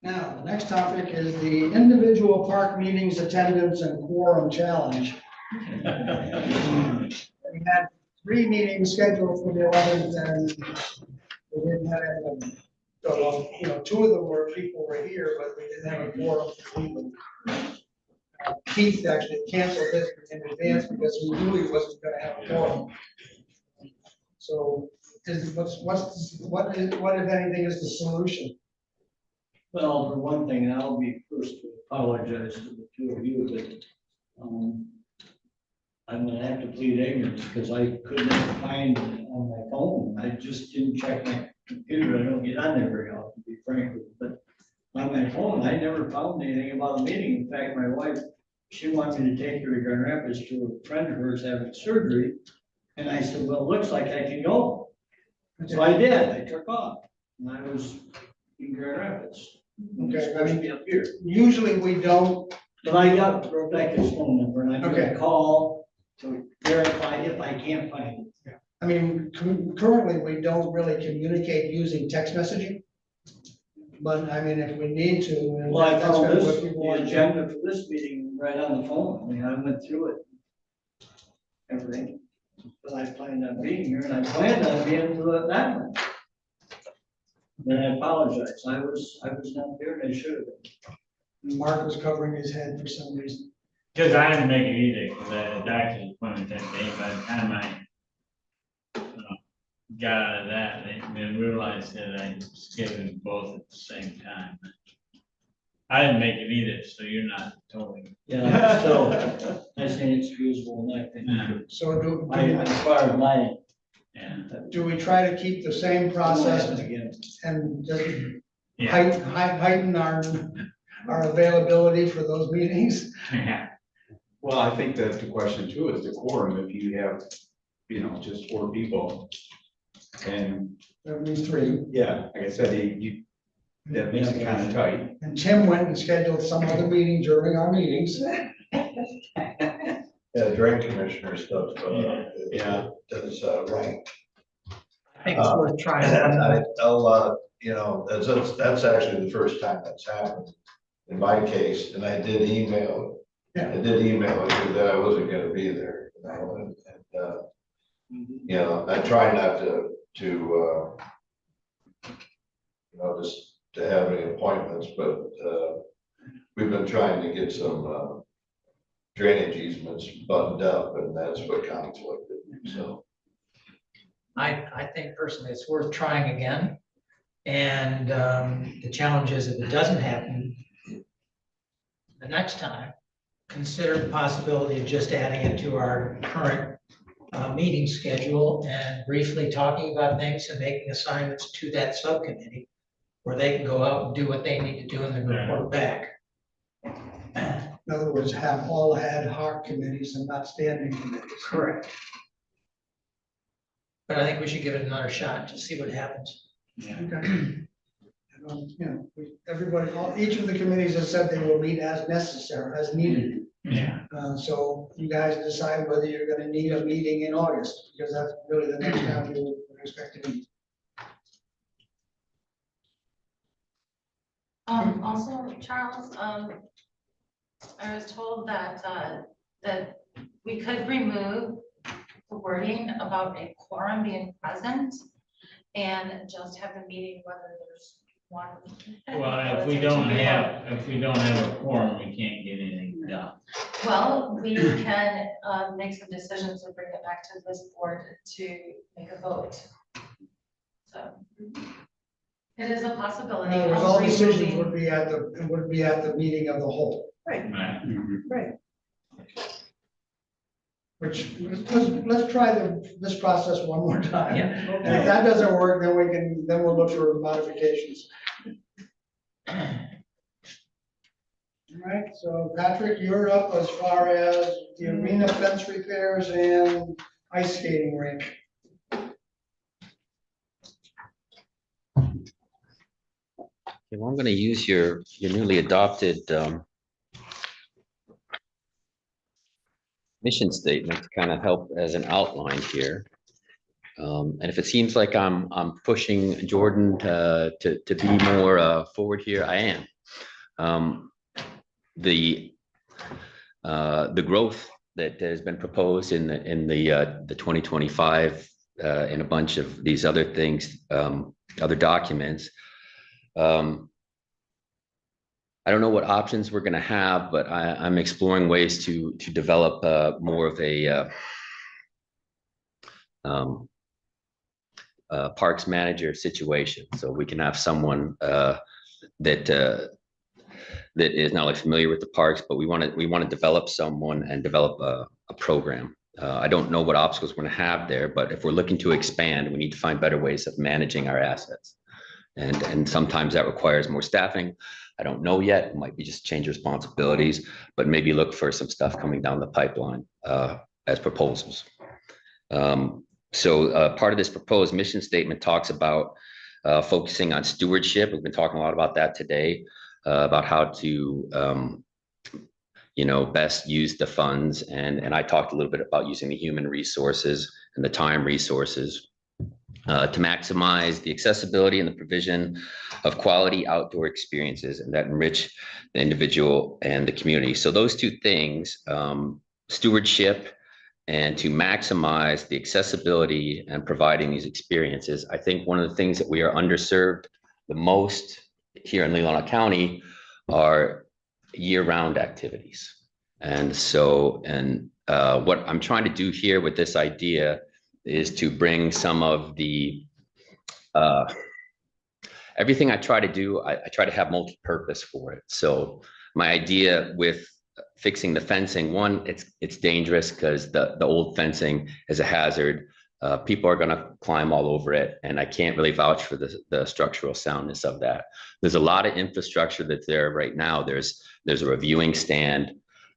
Now, the next topic is the individual park meetings attendance and quorum challenge. We had 3 meetings scheduled for the 11th, and we didn't have any of them. So, 2 of them were people were here, but we didn't have a quorum for people. Keith actually canceled his in advance because he knew he wasn't gonna have a quorum. So, what if anything is the solution?
Well, for one thing, and I'll be first to apologize to the two of you, but I'm gonna have to plead ignorance because I couldn't find it on my phone. I just didn't check my computer. I don't get on there very often, to be frank with you. But on my phone, I never found anything about a meeting. In fact, my wife, she wanted me to take her to Grand Rapids to a friend of hers having surgery. And I said, well, it looks like I can go. So I did. I took off and I was in Grand Rapids.
Okay,
Supposed to be up here.
Usually we don't.
But I got Rebecca's phone number and I'm
Okay.
gonna call to verify if I can't find it.
I mean, currently, we don't really communicate using text messaging. But I mean, if we need to. and
Well, I
that's
found
kind of
this,
what people
the
want to do.
agenda for this meeting right on the phone. I mean, I went through it. Everything. But I planned on being here and I planned on being through it that one. Then I apologize. I was not there and I should have been.
Mark was covering his head for some reason.
Because I didn't make it either, because I had a doctor's appointment that day, by the time I got out of that, and then realized that I scheduled both at the same time. I didn't make it either, so you're not totally.
Yeah, so that's inexcusable and I think.
So
As far as my.
Yeah.
do we try to keep the same process
Again.
and just
Yeah.
heighten our availability for those meetings?
Yeah.
Well, I think that the question too is the quorum, if you have, just 4 people. And,
That means 3.
yeah, like I said, that makes it kind of tight.
And Tim went and scheduled some other meeting during our meetings.
Yeah, drain commissioner stuff,
Yeah.
does rank.
I think it's worth trying.
I'll, that's actually the first time that's happened. in my case, and I did email.
Yeah.
I did email you that I wasn't gonna be there, you know, you know, I try not to you know, just to have any appointments, but, we've been trying to get some, drainage easements buttoned up, and that's what conflicted, so.
I think personally it's worth trying again. And the challenge is if it doesn't happen the next time, consider the possibility of just adding it to our current meeting schedule and briefly talking about things and making assignments to that subcommittee where they can go out and do what they need to do and then report back.
In other words, have all ad hoc committees and not standing committees.
Correct. But I think we should give it another shot to see what happens.
Okay. You know, everybody, each of the committees has said they will meet as necessary, as needed.
Yeah.
So you guys decide whether you're gonna need a meeting in August, because that's really the next time we would expect to meet.
Also, Charles, I was told that, that we could remove the wording about a quorum being present and just have a meeting whether there's one.
Well, if we don't have a quorum, we can't get anything done.
Well, we can, make some decisions and bring it back to this board to make a vote. So it is a possibility.
In other words,
of
all decisions
removing-
would be at the meeting of the whole,
Right,
Right.
right.
which, let's try this process one more time.
Yeah.
And if that doesn't work, then we'll look for modifications. All right, so Patrick, you're up as far as the arena fence repairs and ice skating rink.
Okay, well, I'm gonna use your newly adopted mission statement to kind of help as an outline here. And if it seems like I'm pushing Jordan to be more forward here, I am. The growth that has been proposed in the 2025 and a bunch of these other things, other documents. I don't know what options we're going to have, but I'm exploring ways to develop more of a parks manager situation. So we can have someone that is not only familiar with the parks, but we want to develop someone and develop a program. I don't know what obstacles we're going to have there, but if we're looking to expand, we need to find better ways of managing our assets. And sometimes that requires more staffing. I don't know yet. It might be just change responsibilities, but maybe look for some stuff coming down the pipeline as proposals. So part of this proposed mission statement talks about focusing on stewardship. We've been talking a lot about that today, about how to best use the funds. And I talked a little bit about using the human resources and the time resources to maximize the accessibility and the provision of quality outdoor experiences and that enrich the individual and the community. So those two things, stewardship and to maximize the accessibility and providing these experiences. I think one of the things that we are underserved the most here in Leelanau County are year-round activities. And so, what I'm trying to do here with this idea is to bring some of the, everything I try to do, I try to have multi-purpose for it. So my idea with fixing the fencing, one, it's dangerous because the old fencing is a hazard. People are gonna climb all over it, and I can't really vouch for the structural soundness of that. There's a lot of infrastructure that's there right now. There's a reviewing stand.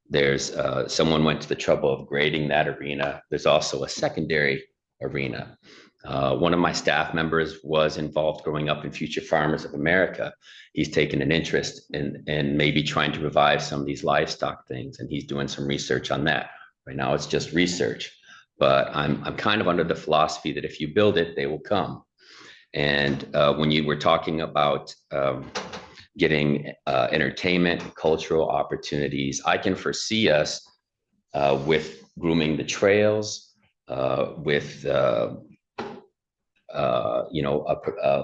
There's someone went to the trouble of grading that arena. There's also a secondary arena. One of my staff members was involved growing up in Future Farmers of America. He's taken an interest in maybe trying to revive some of these livestock things, and he's doing some research on that. Right now, it's just research, but I'm kind of under the philosophy that if you build it, they will come. And when you were talking about getting entertainment, cultural opportunities. I can foresee us with grooming the trails, with a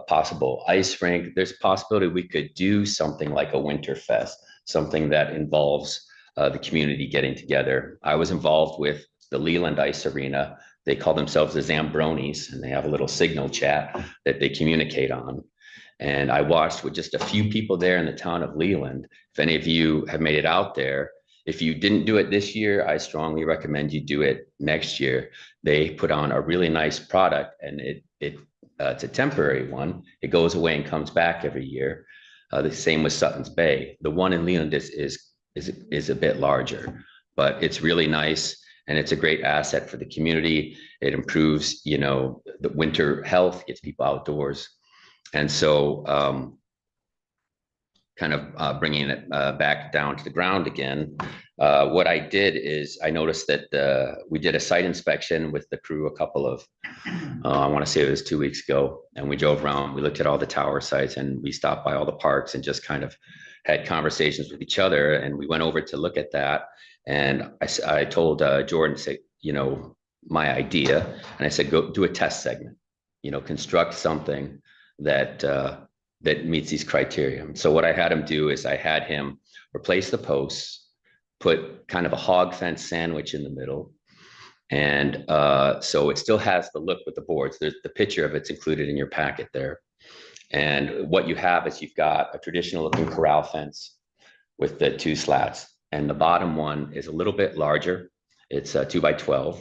possible ice rink. There's a possibility we could do something like a winter fest, something that involves the community getting together. I was involved with the Leland Ice Arena. They call themselves the Zambronis, and they have a little signal chat that they communicate on. And I watched with just a few people there in the town of Leland. If any of you have made it out there, if you didn't do it this year, I strongly recommend you do it next year. They put on a really nice product, and it's a temporary one. It goes away and comes back every year. The same with Sutton's Bay. The one in Leland is a bit larger, but it's really nice, and it's a great asset for the community. It improves, the winter health, gets people outdoors. And so bringing it back down to the ground again, what I did is I noticed that we did a site inspection with the crew a couple of, I want to say it was 2 weeks ago, and we drove around, we looked at all the tower sites, and we stopped by all the parks and just kind of had conversations with each other. And we went over to look at that, and I told Jordan, say, my idea, and I said, go do a test segment, construct something that meets these criteria. So what I had him do is I had him replace the posts, put kind of a hog fence sandwich in the middle. And so it still has the look with the boards. There's the picture of it's included in your packet there. And what you have is you've got a traditional looking corral fence with the 2 slats. And the bottom one is a little bit larger. It's 2x12.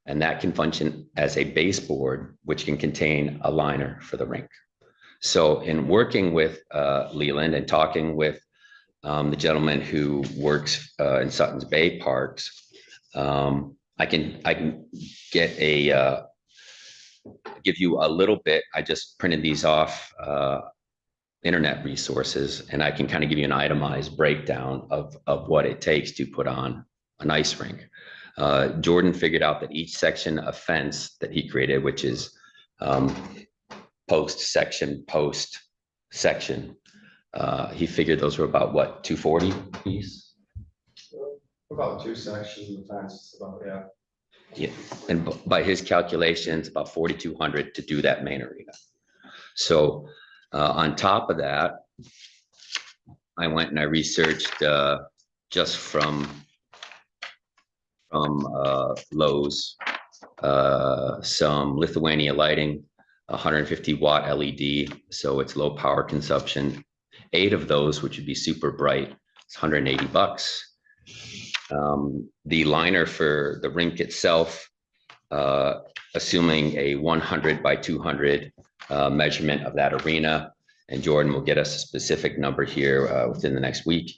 And that can function as a baseboard, which can contain a liner for the rink. So in working with Leland and talking with the gentleman who works in Sutton's Bay Parks, I can get give you a little bit. I just printed these off internet resources, and I can kind of give you an itemized breakdown of what it takes to put on an ice rink. Jordan figured out that each section of fence that he created, which is post section, he figured those were about what, 240 piece?
About 2 sections of the fence, about, yeah.
Yeah, and by his calculations, about 4,200 to do that main arena. So on top of that, I went and I researched just from Lowe's, some Lithuania lighting, 150 watt LED, so it's low power consumption. 8 of those, which would be super bright, it's $180. The liner for the rink itself, assuming a 100 by 200 measurement of that arena, and Jordan will get us a specific number here within the next week.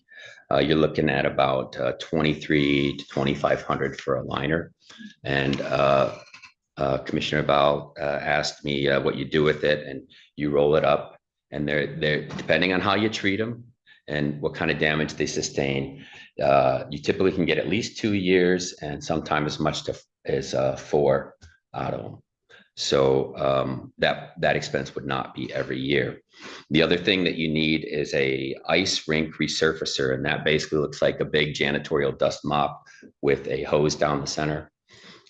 You're looking at about 2,300 to 2,500 for a liner. And Commissioner Val asked me what you do with it, and you roll it up, and they're depending on how you treat them and what kind of damage they sustain. You typically can get at least 2 years, and sometimes as much as 4 out of them. So that expense would not be every year. The other thing that you need is a ice rink resurfacer, and that basically looks like a big janitorial dust mop with a hose down the center.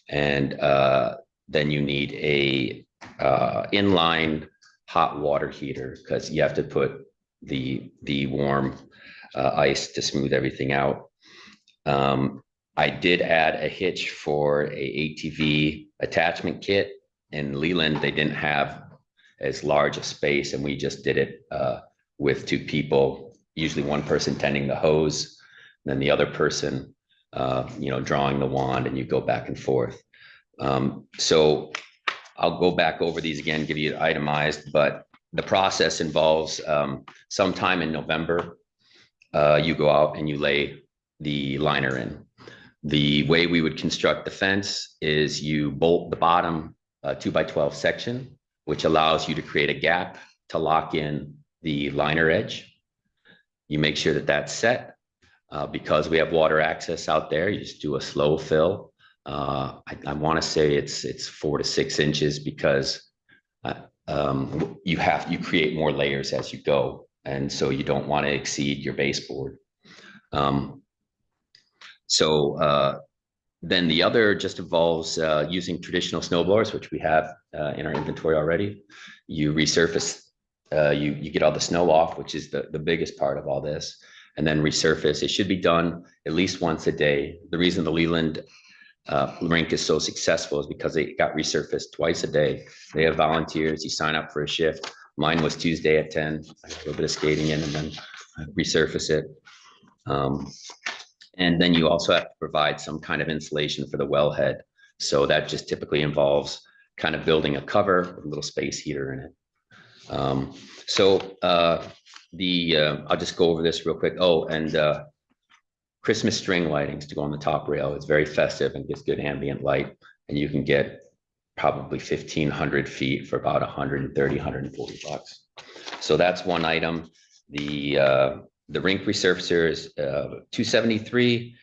And then you need a inline hot water heater, because you have to put the warm ice to smooth everything out. I did add a hitch for a ATV attachment kit. In Leland, they didn't have as large a space, and we just did it with 2 people, usually one person tending the hose, and then the other person, drawing the wand, and you go back and forth. So I'll go back over these again, give you it itemized, but the process involves sometime in November, you go out and you lay the liner in. The way we would construct the fence is you bolt the bottom 2x12 section, which allows you to create a gap to lock in the liner edge. You make sure that that's set. Because we have water access out there, you just do a slow fill. I want to say it's 4 to 6 inches, because you create more layers as you go. And so you don't want to exceed your baseboard. Then the other just involves using traditional snow blowers, which we have in our inventory already. You resurface, you get all the snow off, which is the biggest part of all this, and then resurface. It should be done at least once a day. The reason the Leland rink is so successful is because they got resurfaced twice a day. They have volunteers. You sign up for a shift. Mine was Tuesday at 10. I got a little bit of skating in and then resurface it. And then you also have to provide some kind of insulation for the wellhead. So that just typically involves kind of building a cover with a little space heater in it. I'll just go over this real quick. Oh, and Christmas string lightings to go on the top rail. It's very festive and gives good ambient light. And you can get probably 1,500 feet for about 130, 140 bucks. So that's one item. The rink resurfacer is $273.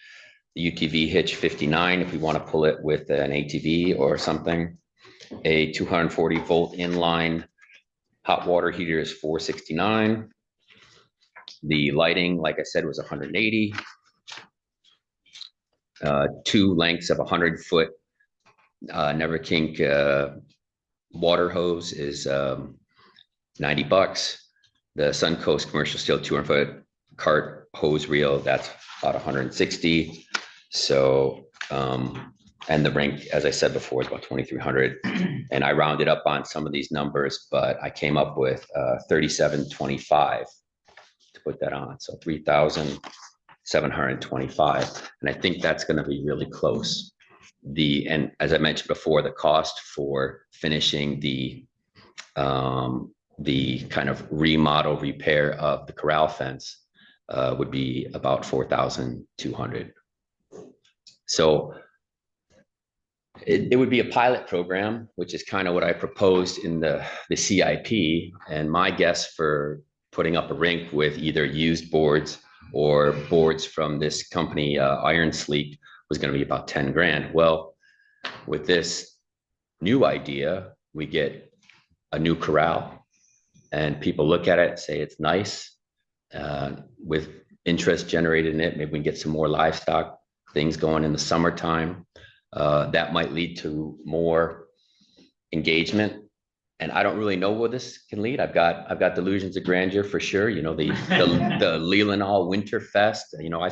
The UTV hitch 59 if we want to pull it with an ATV or something. A 240 volt inline hot water heater is $469. The lighting, like I said, was 180. 2 lengths of 100-foot Never Kink water hose is 90 bucks. The Suncoast commercial steel 200-foot cart hose reel, that's about 160. So, and the rink, as I said before, is about 2,300. And I rounded up on some of these numbers, but I came up with 3,725 to put that on. So 3,725. And I think that's going to be really close. And as I mentioned before, the cost for finishing the kind of remodel repair of the corral fence would be about 4,200. So it would be a pilot program, which is kind of what I proposed in the CIP. And my guess for putting up a rink with either used boards or boards from this company, Iron Sleek, was going to be about 10 grand. Well, with this new idea, we get a new corral and people look at it, say it's nice, with interest generated in it. Maybe we can get some more livestock things going in the summertime. That might lead to more engagement. And I don't really know where this can lead. I've got delusions of grandeur for sure. You know, the Leelanau Winter Fest. You know, I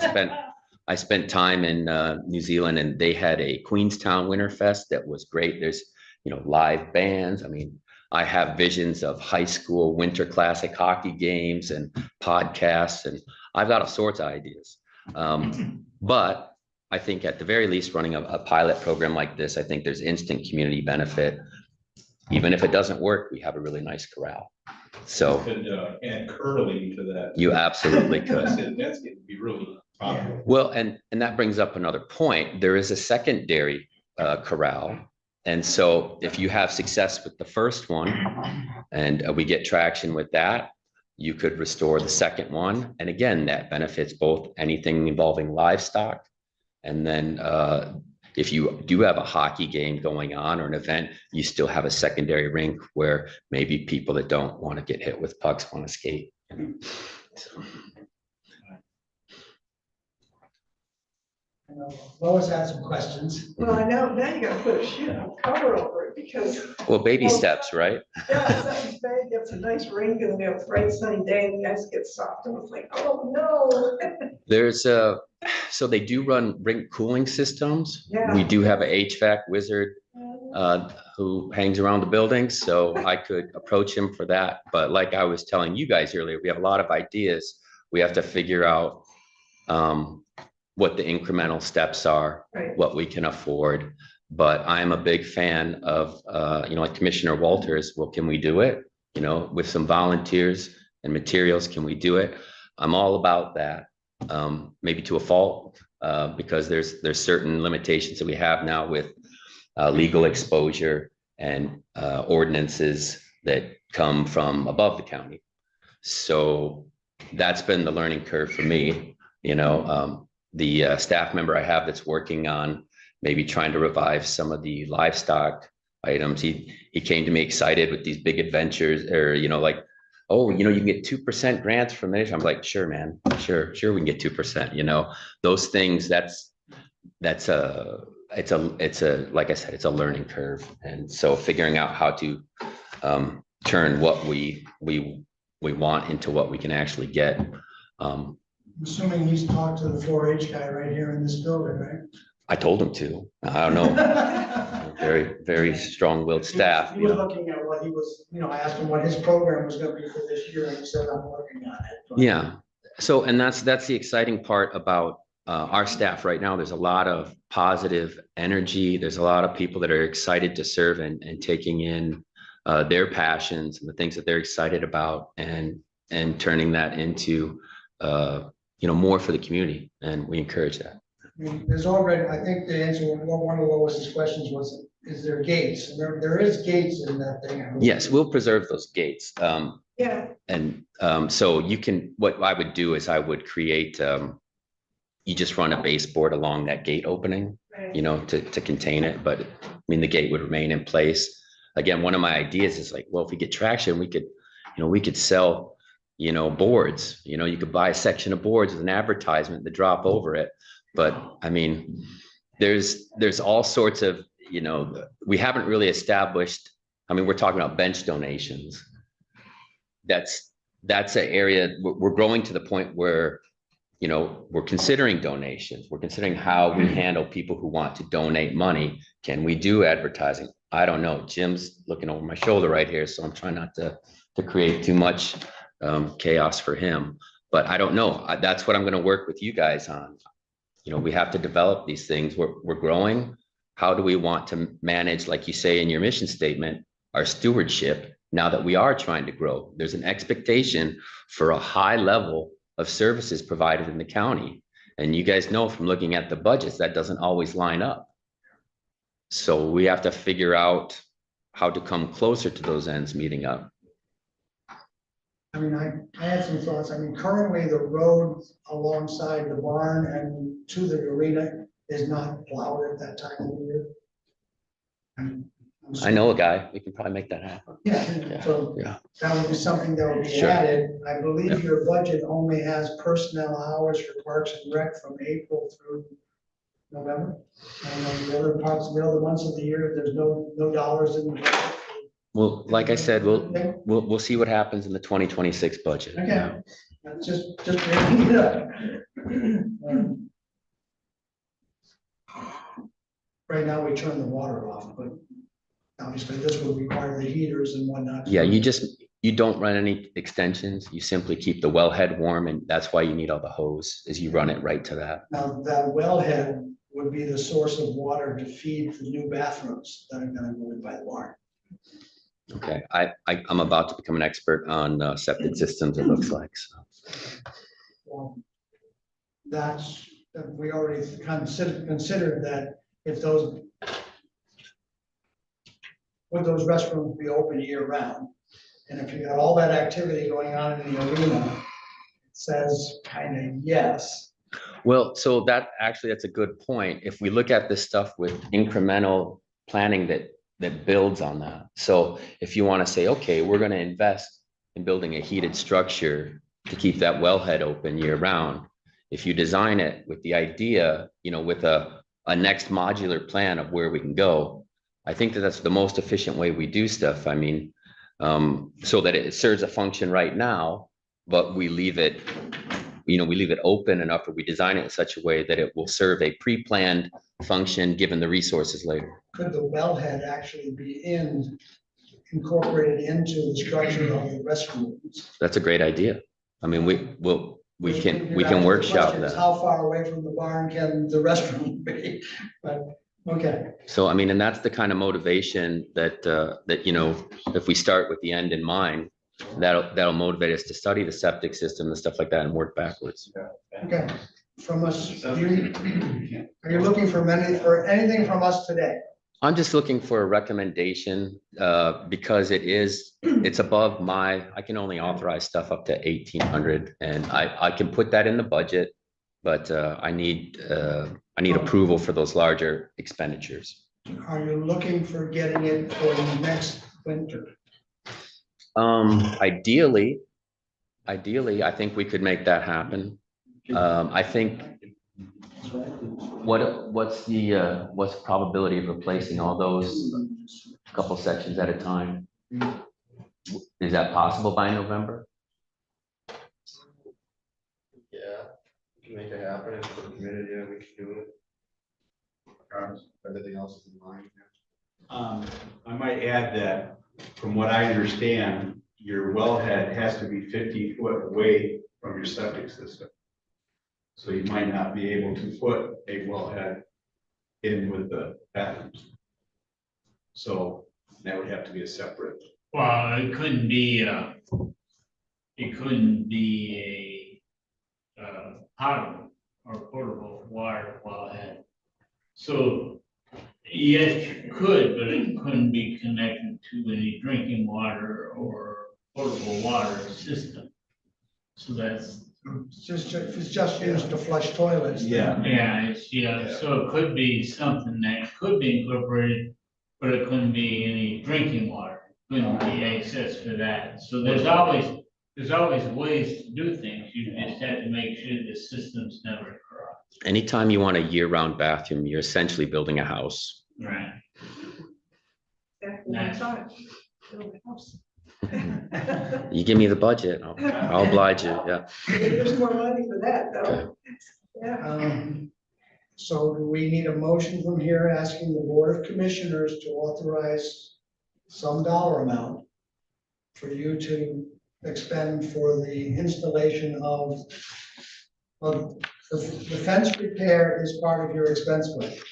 spent time in New Zealand and they had a Queenstown Winter Fest that was great. There's, you know, live bands. I mean, I have visions of high school winter classic hockey games and podcasts, and I've got all sorts of ideas. But I think at the very least, running a pilot program like this, I think there's instant community benefit. Even if it doesn't work, we have a really nice corral. So
could add curling to that.
You absolutely could.
That's going to be really popular.
Well, and that brings up another point. There is a secondary corral. And so if you have success with the first one and we get traction with that, you could restore the second one. And again, that benefits both anything involving livestock. And then if you do have a hockey game going on or an event, you still have a secondary rink where maybe people that don't want to get hit with pucks want to skate. So.
Lois had some questions.
Well, I know, now you gotta put a sheet of cover over it because.
Well, baby steps, right?
Yeah, it sounds bad. It's a nice ring and a bright sunny day and the ice gets soft and it's like, oh no.
There's so they do run rink cooling systems.
Yeah.
We do have an HVAC wizard who hangs around the building, so I could approach him for that. But like I was telling you guys earlier, we have a lot of ideas. We have to figure out what the incremental steps are,
Right.
what we can afford. But I'm a big fan of, you know, like Commissioner Walters, well, can we do it? You know, with some volunteers and materials, can we do it? I'm all about that, maybe to a fault, because there's certain limitations that we have now with legal exposure and ordinances that come from above the county. So that's been the learning curve for me, you know. The staff member I have that's working on maybe trying to revive some of the livestock items. He came to me excited with these big adventures, or, you know, like oh, you can get 2% grants from it. I'm like, sure, man, sure, we can get 2%, those things, it's a, like I said, it's a learning curve. And so figuring out how to turn what we want into what we can actually get.
I'm assuming he's talked to the 4-H guy right here in this building, right?
I told him to, I don't know, very, very strong-willed staff.
He was looking at what he was, I asked him what his program was gonna be for this year, and he said, I'm working on it. But-
Yeah, so, and that's the exciting part about our staff right now. There's a lot of positive energy. There's a lot of people that are excited to serve and taking in their passions and the things that they're excited about and turning that into, more for the community. And we encourage that.
I mean, there's already, I think the answer, one of Lois's questions was, is there gates? And there is gates in that thing.
Yes, we'll preserve those gates.
Yeah,
And so what I would do is I would create, you just run a baseboard along that gate opening,
right.
to contain it. But I mean, the gate would remain in place. Again, one of my ideas is like, well, if we get traction, we could sell, boards, you could buy a section of boards with an advertisement to drop over it. But I mean, there's all sorts of, we haven't really established, I mean, we're talking about bench donations. That's an area we're growing to the point where, we're considering donations. We're considering how we handle people who want to donate money. Can we do advertising? I don't know. Jim's looking over my shoulder right here, so I'm trying not to create too much chaos for him. But I don't know. That's what I'm going to work with you guys on. We have to develop these things. We're growing. How do we want to manage, like you say in your mission statement, our stewardship now that we are trying to grow? There's an expectation for a high level of services provided in the county. And you guys know from looking at the budgets, that doesn't always line up. So we have to figure out how to come closer to those ends meeting up.
I mean, I had some thoughts. I mean, currently the road alongside the barn and to the arena is not plowed at that time of the year.
I know a guy, we can probably make that happen.
Yeah, so
Yeah.
that would be something that would be
Sure.
added. I believe
Yeah.
your budget only has personnel hours for Parks and Rec from April through November. And then the other months of the year, there's no dollars in the budget.
Well, like I said, we'll see what happens in the 2026 budget.
Okay, that's just bringing it up. Right now, we turn the water off, but obviously this will require the heaters and whatnot.
Yeah, you don't run any extensions. You simply keep the wellhead warm, and that's why you need all the hose, is you run it right to that.
Now, that wellhead would be the source of water to feed the new bathrooms that are gonna go in by the barn.
Okay, I'm about to become an expert on septic systems, it looks like, so.
That's, we already considered that if those would those restrooms be open year round? And if you got all that activity going on in the arena, it says kind of yes.
Well, so that's a good point. If we look at this stuff with incremental planning that builds on that. So if you want to say, okay, we're going to invest in building a heated structure to keep that wellhead open year round. If you design it with the idea, with a next modular plan of where we can go, I think that's the most efficient way we do stuff. I mean, so that it serves a function right now, but we leave it open enough, or we design it in such a way that it will serve a pre-planned function given the resources later.
Could the wellhead actually be incorporated into the structure of the restrooms?
That's a great idea. I mean, we can
The
workshop
question is,
that.
how far away from the barn can the restroom be? But, okay.
So, I mean, and that's the kind of motivation that if we start with the end in mind, that'll motivate us to study the septic system and stuff like that and work backwards.
Okay, from us, are you looking for anything from us today?
I'm just looking for a recommendation because it's above I can only authorize stuff up to 1,800, and I can put that in the budget, but I need approval for those larger expenditures.
Are you looking for getting it for next winter?
Ideally, I think we could make that happen. I think, what's the probability of replacing all those couple sections at a time? Is that possible by November?
Yeah, we can make it happen if we're committed, yeah, we can do it. Everything else is in line.
I might add that from what I understand, your wellhead has to be 50 foot away from your septic system. So you might not be able to put a wellhead in with the bathrooms. So that would have to be a separate.
Well, it couldn't be a potable or portable water wellhead. So, yes, you could, but it couldn't be connected to any drinking water or potable water system. So that's,
If it's just used to flush toilets. then-
yeah, so it could be something that could be incorporated, but it couldn't be any drinking water, couldn't be access for that. So there's always ways to do things, you just have to make sure the system's never crossed.
Anytime you want a year-round bathroom, you're essentially building a house.
Right.
Exactly what I thought. Build a house.
You give me the budget, I'll oblige you, yeah.
There's more money for that, though. Yeah.
So do we need a motion from here asking the Board of Commissioners to authorize some dollar amount for you to expend for the installation of the fence repair is part of your expense budget.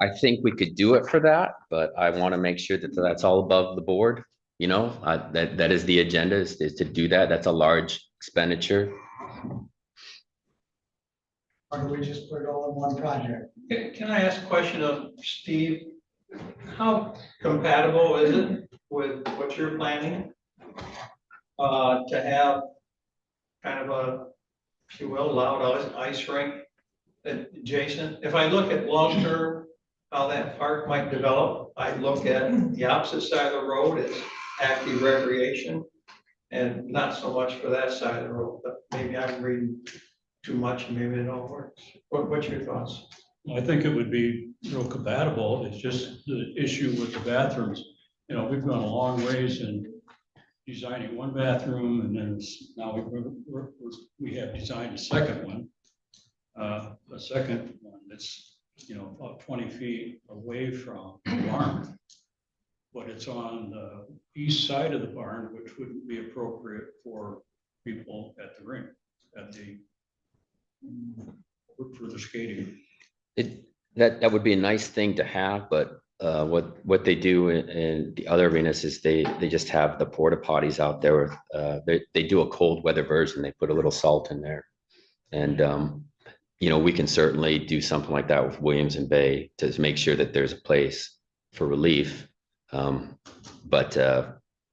I think we could do it for that, but I want to make sure that that's all above the board. You know, that is the agenda is to do that. That's a large expenditure.
Or do we just put it all in one project?
Can I ask a question of Steve? How compatible is it with what you're planning? To have kind of a, if you will, loud ice rink adjacent? If I look at long-term, how that park might develop, I look at the opposite side of the road as active recreation. And not so much for that side of the road, but maybe I'm reading too much, and maybe it all works. What's your thoughts?
I think it would be real compatible. It's just the issue with the bathrooms. You know, we've gone a long ways in designing one bathroom, and then now we have designed a second one. A second one that's, you know, about 20 feet away from the barn. But it's on the east side of the barn, which wouldn't be appropriate for people at the rink, for the skating.
That would be a nice thing to have, but what they do in the other arenas is they just have the porta potties out there. They do a cold weather version. They put a little salt in there, and you know, we can certainly do something like that with Williams and Bay to make sure that there's a place for relief. But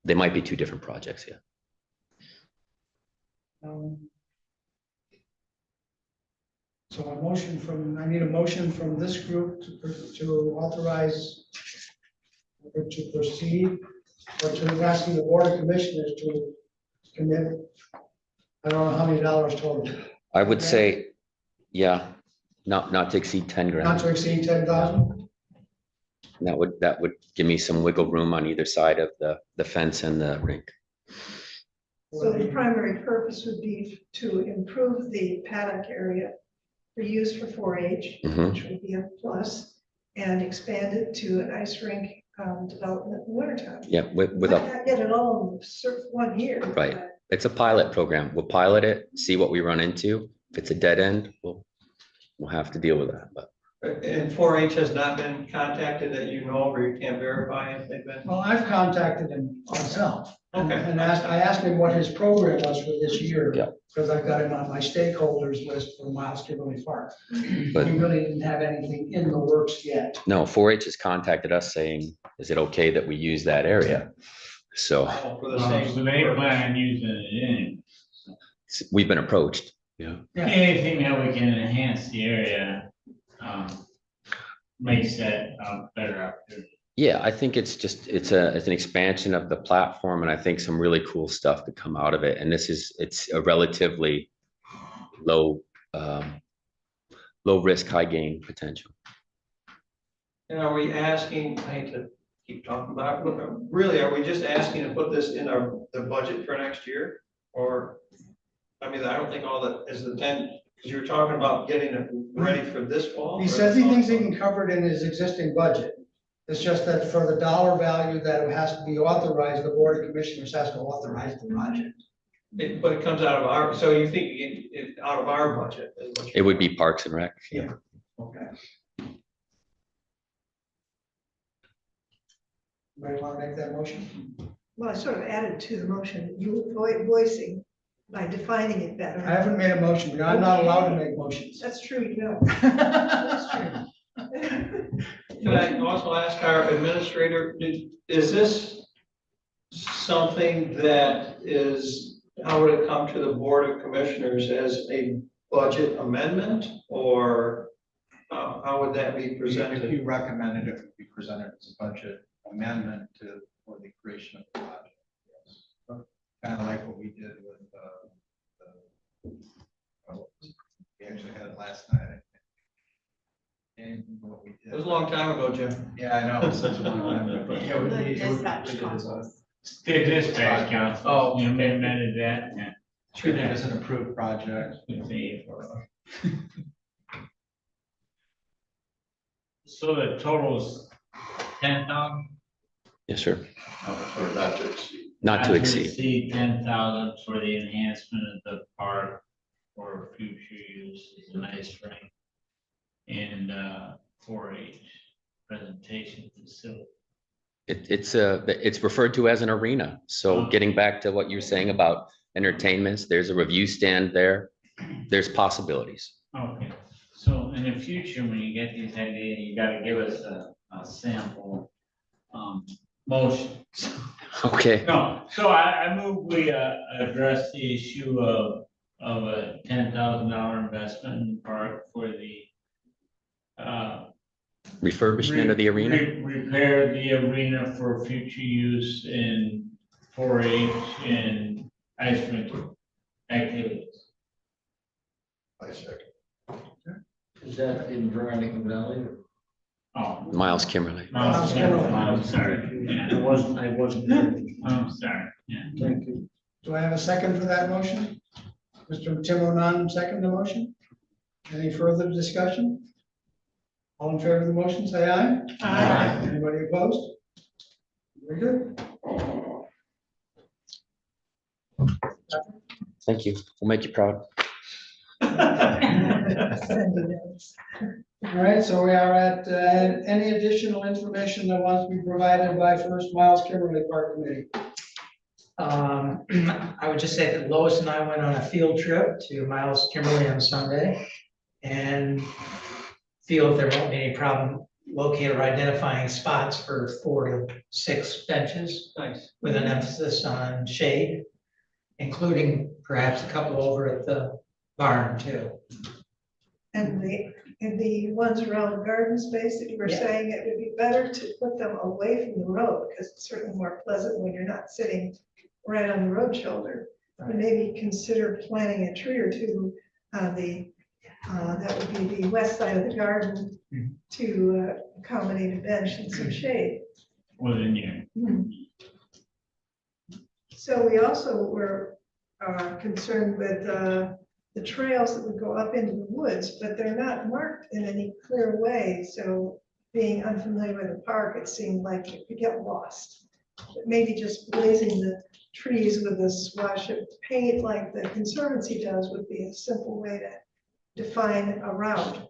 they might be two different projects. Yeah.
So I need a motion from this group to authorize or to proceed, or to asking the Board of Commissioners to commit. I don't know how many dollars total.
I would say, yeah, not to exceed 10 grand.
Not to exceed 10,000.
That would give me some wiggle room on either side of the fence and the rink.
So the primary purpose would be to improve the paddock area for use for 4-H,
Mhm.
which would be a plus, and expand it to an ice rink development in wintertime.
Yeah, with
Might
a,
not get it all in 1 year.
Right.
but
it's a pilot program. We'll pilot it, see what we run into. If it's a dead end, we'll have to deal with that, but.
And 4-H has not been contacted that you know, or you can't verify if they've been?
Well, I've contacted him myself.
Okay.
And I asked him what his program was for this year.
Yeah.
Because I've got him on my stakeholders list for Miles Kimberly Park.
But-
He really didn't have anything in the works yet.
No, 4-H has contacted us saying, is it okay that we use that area? So
For the same.
So they plan on using it in.
we've been approached. Yeah.
Yeah.
Anything that we can enhance the area, makes that a better opportunity.
Yeah, I think it's just, it's an expansion of the platform and I think some really cool stuff to come out of it. And it's a relatively low, low risk, high gain potential.
And are we asking, I hate to keep talking about it, but really, are we just asking to put this in the budget for next year? Or, I mean, I don't think all that is the ten, because you were talking about getting it ready for this fall.
He says he thinks he can cover it in his existing budget. It's just that for the dollar value that it has to be authorized, the board of commissioners has to authorize the project.
But it comes out of our, so you think it out of our budget? Is what
It would be Parks and Rec.
Yeah.
Okay.
Anybody want to make that motion?
Well, I sort of added to the motion, you voicing by defining it
I
better.
haven't made a motion. I'm not allowed to make motions.
That's true, you know.
That's true.
Can I also ask our administrator, is this something that is, how would it come to the Board of Commissioners as a budget amendment? Or how would that be
If
presented?
you recommended it would be presented as a budget amendment for the creation of the project. Yes. Kind of like what we did with we actually had it last night. I think. And what we did.
It was a long time ago, Jim.
Yeah, I know, it was such a long time ago, but yeah,
The
we
dispatch
did it as a,
councils.
The dispatch council.
Oh,
You
okay.
amended that, yeah.
treated it as an approved project.
So the total's 10,000?
Yes, sir.
Or not to exceed.
Not to exceed.
10,000 for the enhancement of the park for future use as an ice rink. And 4-H presentation facility.
It's referred to as an arena. So getting back to what you're saying about entertainments, there's a review stand there. There's possibilities.
Okay, so in the future, when you get these ideas, you gotta give us a sample motion.
Okay.
No, so I move we address the issue of a $10,000 investment in the park for the
Refurbishment of the arena.
Repair the arena for future use in 4-H and ice rink activities.
I second.
Is that in Veronica Valley?
Oh,
Miles Kimmerly.
I'm sorry. Yeah, I wasn't. I'm sorry. Yeah.
Thank you. Do I have a second for that motion? Mr. Tim Onan, second the motion. Any further discussion? All in favor of the motion, say aye.
Aye.
Anybody opposed? Very good.
Thank you. We'll make you proud.
All right, so we are at any additional information that wants to be provided by first Miles Kimberly Park Committee.
I would just say that Lois and I went on a field trip to Miles Kimberly on Sunday and feel there won't be any problem locating or identifying spots for 4 to 6 benches.
Nice.
With an emphasis on shade, including perhaps a couple over at the barn too.
And the ones around the garden space that you were
Yeah.
saying, it would be better to put them away from the road, because it's certainly more pleasant when you're not sitting right on the road shoulder. And maybe consider planting a tree or two on that would be the west side of the garden to accommodate a bench and some shade.
Within you.
So we also were concerned with the trails that would go up into the woods, but they're not marked in any clear way. So being unfamiliar with the park, it seemed like it could get lost. But maybe just blazing the trees with a swatch of paint like the Conservancy does would be a simple way to define a route.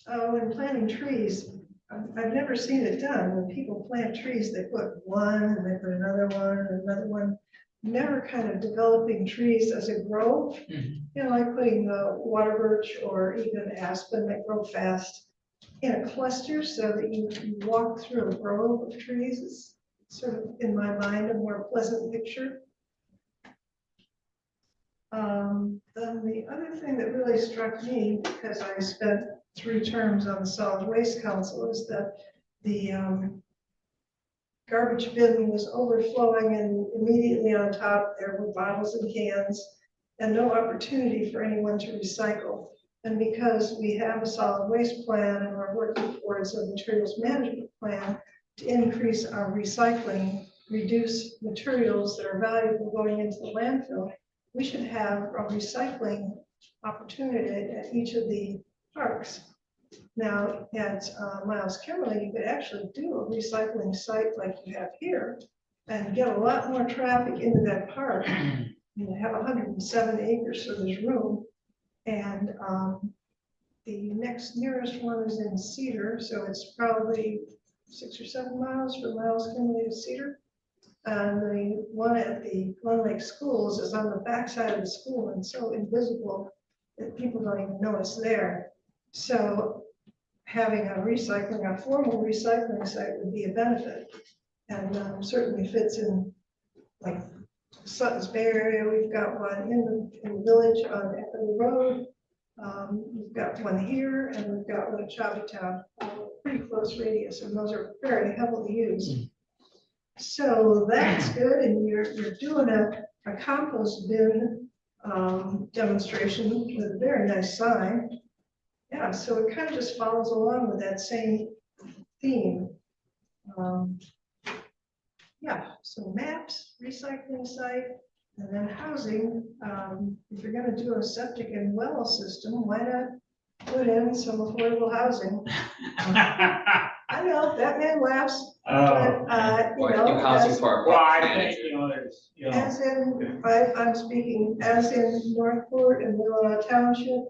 Oh, and planting trees, I've never seen it done. When people plant trees, they put one and they put another one and another one. Never kind of developing trees as a grove, you know, like putting the water birch or even aspen that grow fast in a cluster so that you walk through a grove of trees. It's sort of, in my mind, a more pleasant picture. Then the other thing that really struck me, because I spent 3 terms on the Solid Waste Council, is that the garbage bin was overflowing, and immediately on top there were bottles and cans and no opportunity for anyone to recycle. And because we have a solid waste plan and we're working towards a materials management plan to increase our recycling, reduce materials that are valuable going into the landfill, we should have a recycling opportunity at each of the parks. Now, at Miles Kimberly, you could actually do a recycling site like you have here and get a lot more traffic into that park. You have 107 acres, so there's room. And the next nearest one is in Cedar, so it's probably 6 or 7 miles from Miles Kimberly to Cedar. And the one at the Glen Lake Schools is on the backside of the school and so invisible that people don't even know it's there. So having a formal recycling site would be a benefit, and certainly fits in, like Sutton's Bay area. We've got one in the village on Echo Road. We've got one here, and we've got one at Chobbytown, pretty close radius, and those are very heavily used. So that's good, and you're doing a compost bin demonstration with a very nice sign. Yeah, so it kind of just follows along with that same theme. Yeah, so maps, recycling site, and then housing. If you're going to do a septic and well system, why not put in some affordable housing? I know that man laughs, but you know,
Housing for our
Well, I
manager.
think, you know, there's, you know,
as in, I'm speaking as in Northport and Leelanau Township.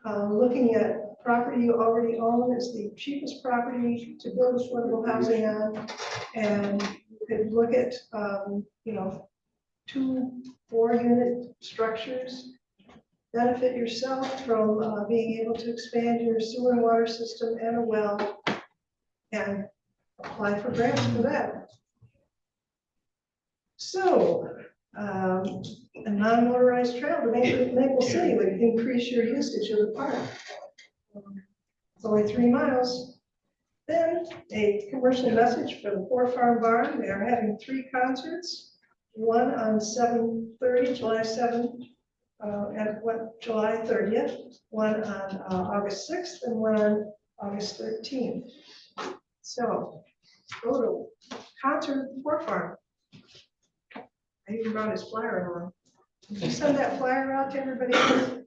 Looking at property you already own is the cheapest property to build affordable housing on. And you could look at, you know, 2 4-unit structures. Benefit yourself from being able to expand your sewer and water system and a well, and apply for grants for that. So, a non-motorized trail to Maple City would increase your usage of the park. It's only 3 miles. Then a commercial message for the Poor Farm Barn. They are having 3 concerts, one on 7/30, July 7th, and July 30th, one on August 6th, and one on August 13th. So go to concert at the Poor Farm. I even brought his flyer along. Did you send that flyer out to everybody else?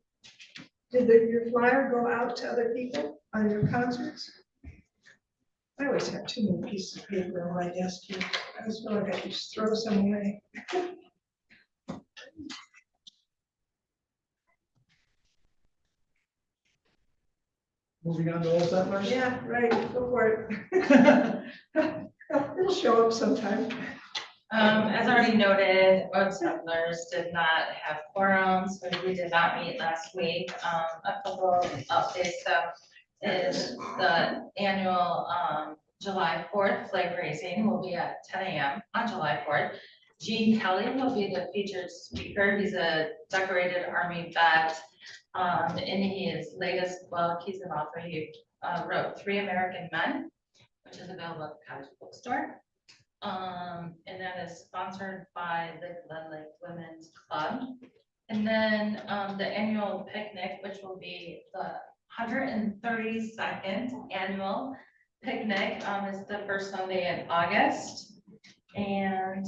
Did your flyer go out to other people on your concerts? I always have too many pieces of paper on my desk here. I just feel like I could just throw some away.
Moving on to Old Settlers.
Yeah, right, go for it. It'll show up sometime.
As already noted, Old Settlers did not have quorums, so we did not meet last week. A couple of updates though is the annual July 4th flag raising will be at 10 a.m. on July 4th. Gene Kelly will be the featured speaker. He's a decorated Army vet. And his latest book, he's an author. He wrote 3 American Men, which is available at the Cottage Bookstore. And that is sponsored by the Glen Lake Women's Club. And then the annual picnic, which will be the 132nd annual picnic, is the first Sunday in August. And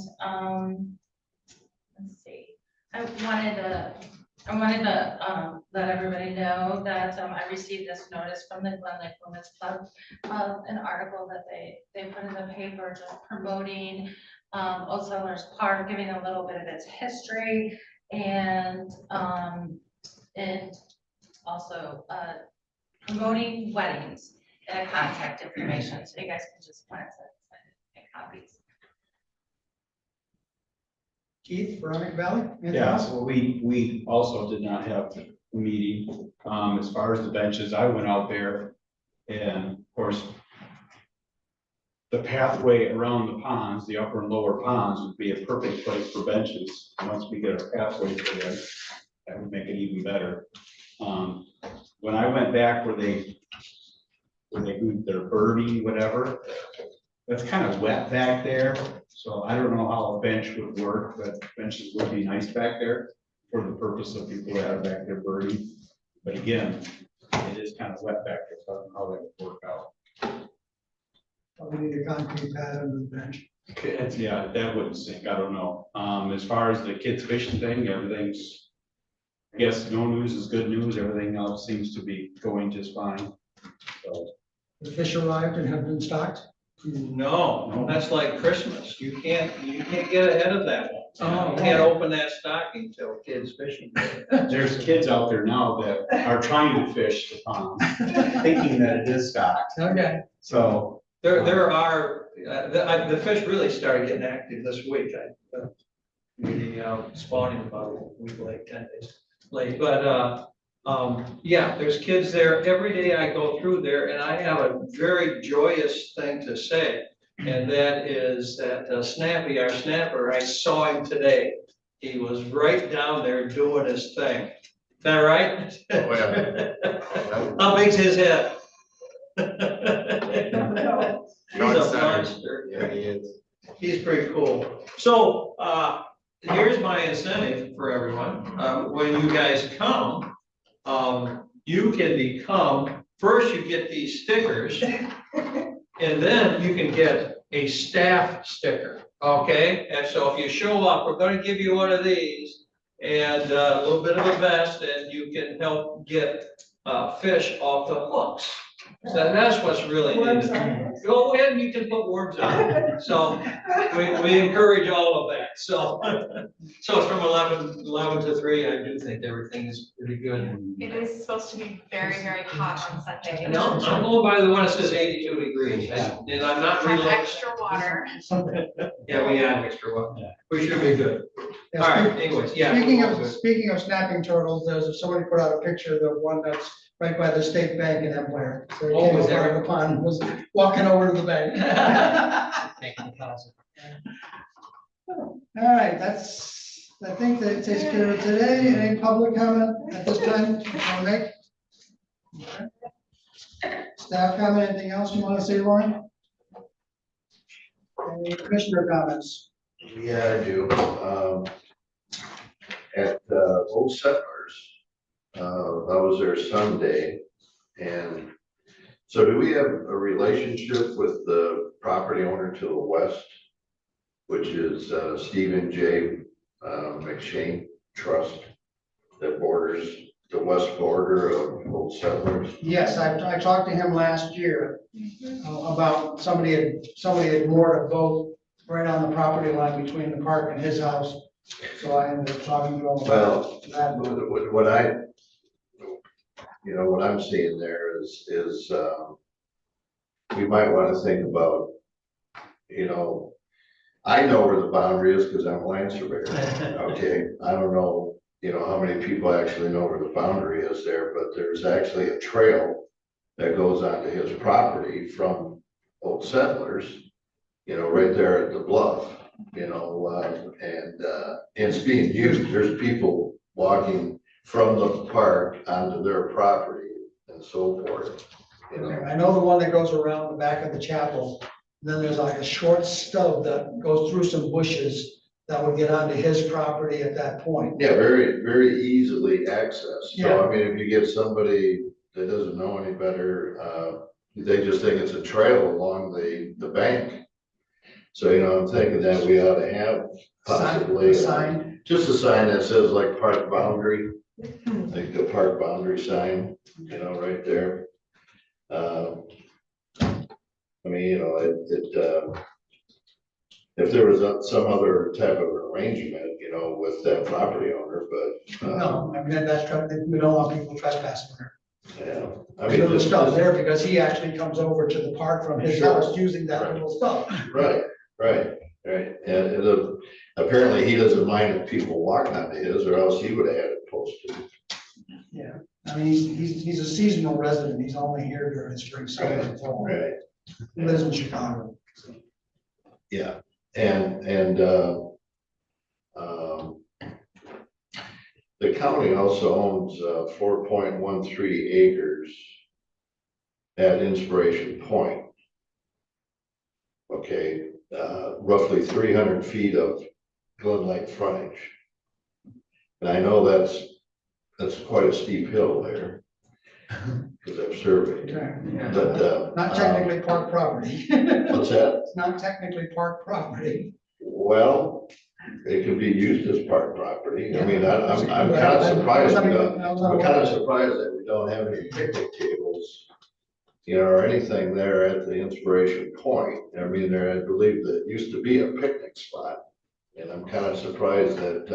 let's see, I wanted to let everybody know that I received this notice from the Glen Lake Women's Club of an article that they put in the paper just promoting Old Settlers Park, giving a little bit of its history, and also promoting weddings and contact information, so you guys can just glance at copies.
Keith, Veronica Valley? anything
Yeah,
else?
so we also did not have a meeting. As far as the benches, I went out there and of course, the pathway around the ponds, the upper and lower ponds would be a perfect place for benches. Once we get our pathway together, that would make it even even better. When I went back where they do their birdie, whatever, that's kind of wet back there. So I don't know how a bench would work, but benches would be nice back there for the purpose of people that are back there birding. But again, it is kind of wet back there, so I don't know how that would work out.
Probably need a concrete pad under the bench.
Yeah, that wouldn't sink, I don't know. As far as the kids fishing thing, everything's, I guess no news is good news, everything else seems to be going just fine. So,
The fish arrived and have been stocked.
No, that's like Christmas. You can't get ahead of that one.
Oh,
You can't open that stocking till kids fishing.
there's kids out there now that are trying to fish the pond, thinking that it is stocked,
Okay.
so.
There are, the fish really started getting active this week. Spawning about a week late, 10 days late, but, yeah, there's kids there. Every day I go through there and I have a very joyous thing to say. And that is that Snappy, our snapper, I saw him today. He was right down there doing his thing. Is that right?
Oh, yeah.
How big's his head? He's a
North Center.
monster.
Yeah, he is.
He's pretty cool. So, here's my incentive for everyone. When you guys come, you can become, first you get these stickers, and then you can get a staff sticker, okay? And so if you show up, we're gonna give you one of these and a little bit of a vest, and you can help get fish off the hooks. So that's what's really
Worms
needed.
on it.
Go ahead and you can put worms on it. So we encourage all of that. So, so it's from 11 to 3. I do think everything is pretty good.
It is supposed to be very, very hot on Sunday.
No, I'm going by the one that says 82 degrees, and I'm not
Have
reloading.
extra water.
Yeah, we have extra one. We should be good. All right, anyways, yeah.
Speaking of snapping turtles, somebody put out a picture of the one that's right by the state bank in Empire. So he
Oh,
came
was
over
there?
on the pond, was walking over to the bank. All right, I think that takes care of today. Any public comment at this time you want to make? Staff comment, anything else you want to say, Lauren? Any commissioner comments?
Yeah, I do. At Old Settlers, I was there Sunday, and so do we have a relationship with the property owner to the west, which is Stephen J. McShane Trust, that borders the west border of Old Settlers?
Yes, I talked to him last year about somebody had moored a boat right on the property line between the park and his house. So I ended up talking to him
Well,
about that.
what I'm seeing there is we might want to think about, I know where the boundary is because I'm a land surveyor. Okay, I don't know, how many people actually know where the boundary is there, but there's actually a trail that goes onto his property from Old Settlers, right there at the bluff, and it's being used. There's people walking from the park onto their property and so forth.
I know the one that goes around the back of the chapel. Then there's like a short stub that goes through some bushes that would get onto his property at that point.
Yeah, very, very easily accessed.
Yeah.
So I mean, if you get somebody that doesn't know any better, they just think it's a trail along the bank. So, I'm thinking that we ought to have possibly
Sign.
just a sign that says like park boundary, like the park boundary sign, right there. I mean, if there was some other type of arrangement, with that property owner, but.
No, I mean, we don't want people trespassing there.
Yeah, I
There's
mean,
little
just,
stuff there because he actually comes over to the park from his
Sure.
house using that little stuff.
right. And apparently he doesn't mind if people walk onto his, or else he would have had it posted.
Yeah, I mean, he's a seasonal resident. He's only here during spring, summer, and fall.
Right,
He lives in Chicago.
yeah, and the county also owns 4.13 acres at Inspiration Point. Okay, roughly 300 feet of Glen Lake frontage. And I know that's quite a steep hill there, because I've surveyed, but.
Not technically park property.
What's that?
It's not technically park property.
Well, it could be used as park property. I mean, I'm kind of surprised, I'm kind of surprised that we don't have any picnic tables, you know, or anything there at the Inspiration Point. I mean, there, I believe that used to be a picnic spot. And I'm kind of surprised that,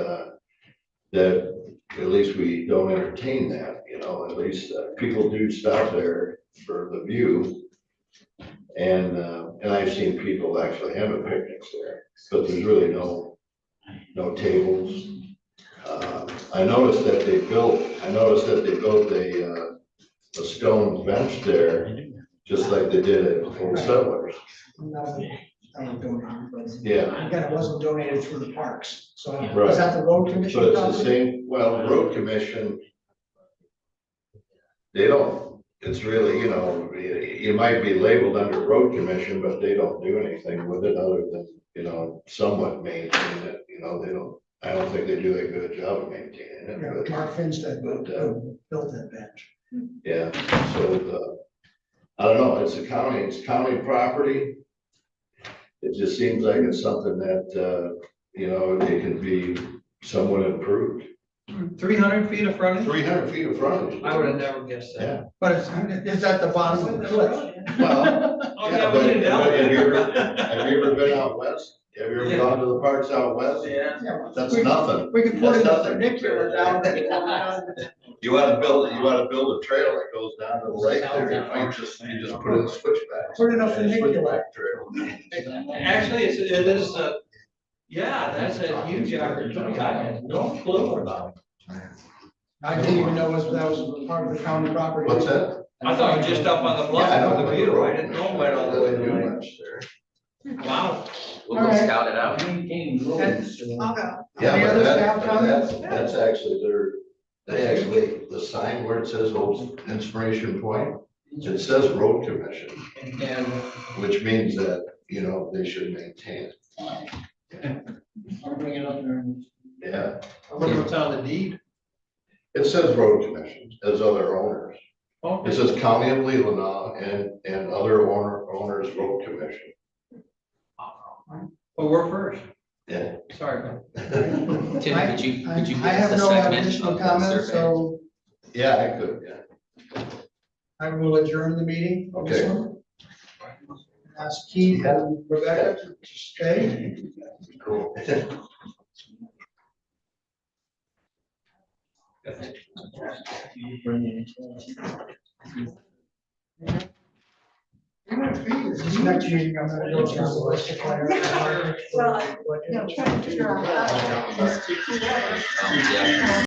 that at least we don't entertain that, you know, at least people do stop there for the view. And I've seen people actually having picnics there, but there's really no tables. I noticed that they built a stone bench there, just like they did at Old Settlers. Yeah.
Again, it wasn't donated through the parks, so
Right.
is that the road commission?
So it's the
property?
same, well, the road commission, they don't, it's really, you know, you might be labeled under road commission, but they don't do anything with it other than, you know, somewhat maintain it, you know, they don't, I don't think they do a good job of maintaining it.
Yeah,
But,
Mark Finstead built that bench.
yeah, so, I don't know, it's county property. It just seems like it's something that, you know, it can be somewhat improved.
300 feet of frontage?
300 feet of frontage.
I would have never guessed that.
Yeah.
But it's at the bottom of the cliff.
Well,
Oh,
yeah,
yeah,
but
we didn't know.
have you ever been out west? Have you ever gone to the parks out west?
Yeah.
That's
We-
nothing.
We could put
That's
in a
nothing.
funicular down there.
You wanna build a trail that goes down to the lake there, you just put in switchbacks.
Put in a funicular.
Switchback trail.
Actually, it is, yeah, that's a huge opportunity. I had no clue about it.
I didn't even know that was part of the county property.
What's that?
I thought you were just up on the bluff
Yeah, I know
with the view. I didn't know it went all the way to the
Doesn't do
lake.
much there.
Wow.
We'll go scout it out.
I'll go.
Yeah,
Any
but
other staff
that's
comments?
actually they actually, the sign where it says Old Inspiration Point, it says road commission,
And
which means that, you know, they should maintain it.
I'll bring it up there.
Yeah,
I wonder what's on the deed.
it says road commission as other owners. It
okay.
says County of Leelanau and other owners road commission.
Well, we're first.
Yeah.
Sorry, man.
Tim, could you
I
give
have
us a
no
segment
additional
of the
comments,
survey?
so
Yeah, I could, yeah.
I will adjourn the meeting. for this
Okay.
one. Ask Keith and Rebecca to stay.
Cool.
This next meeting, I'm gonna go to the list of
Well, I'm trying to figure out how.
Yeah.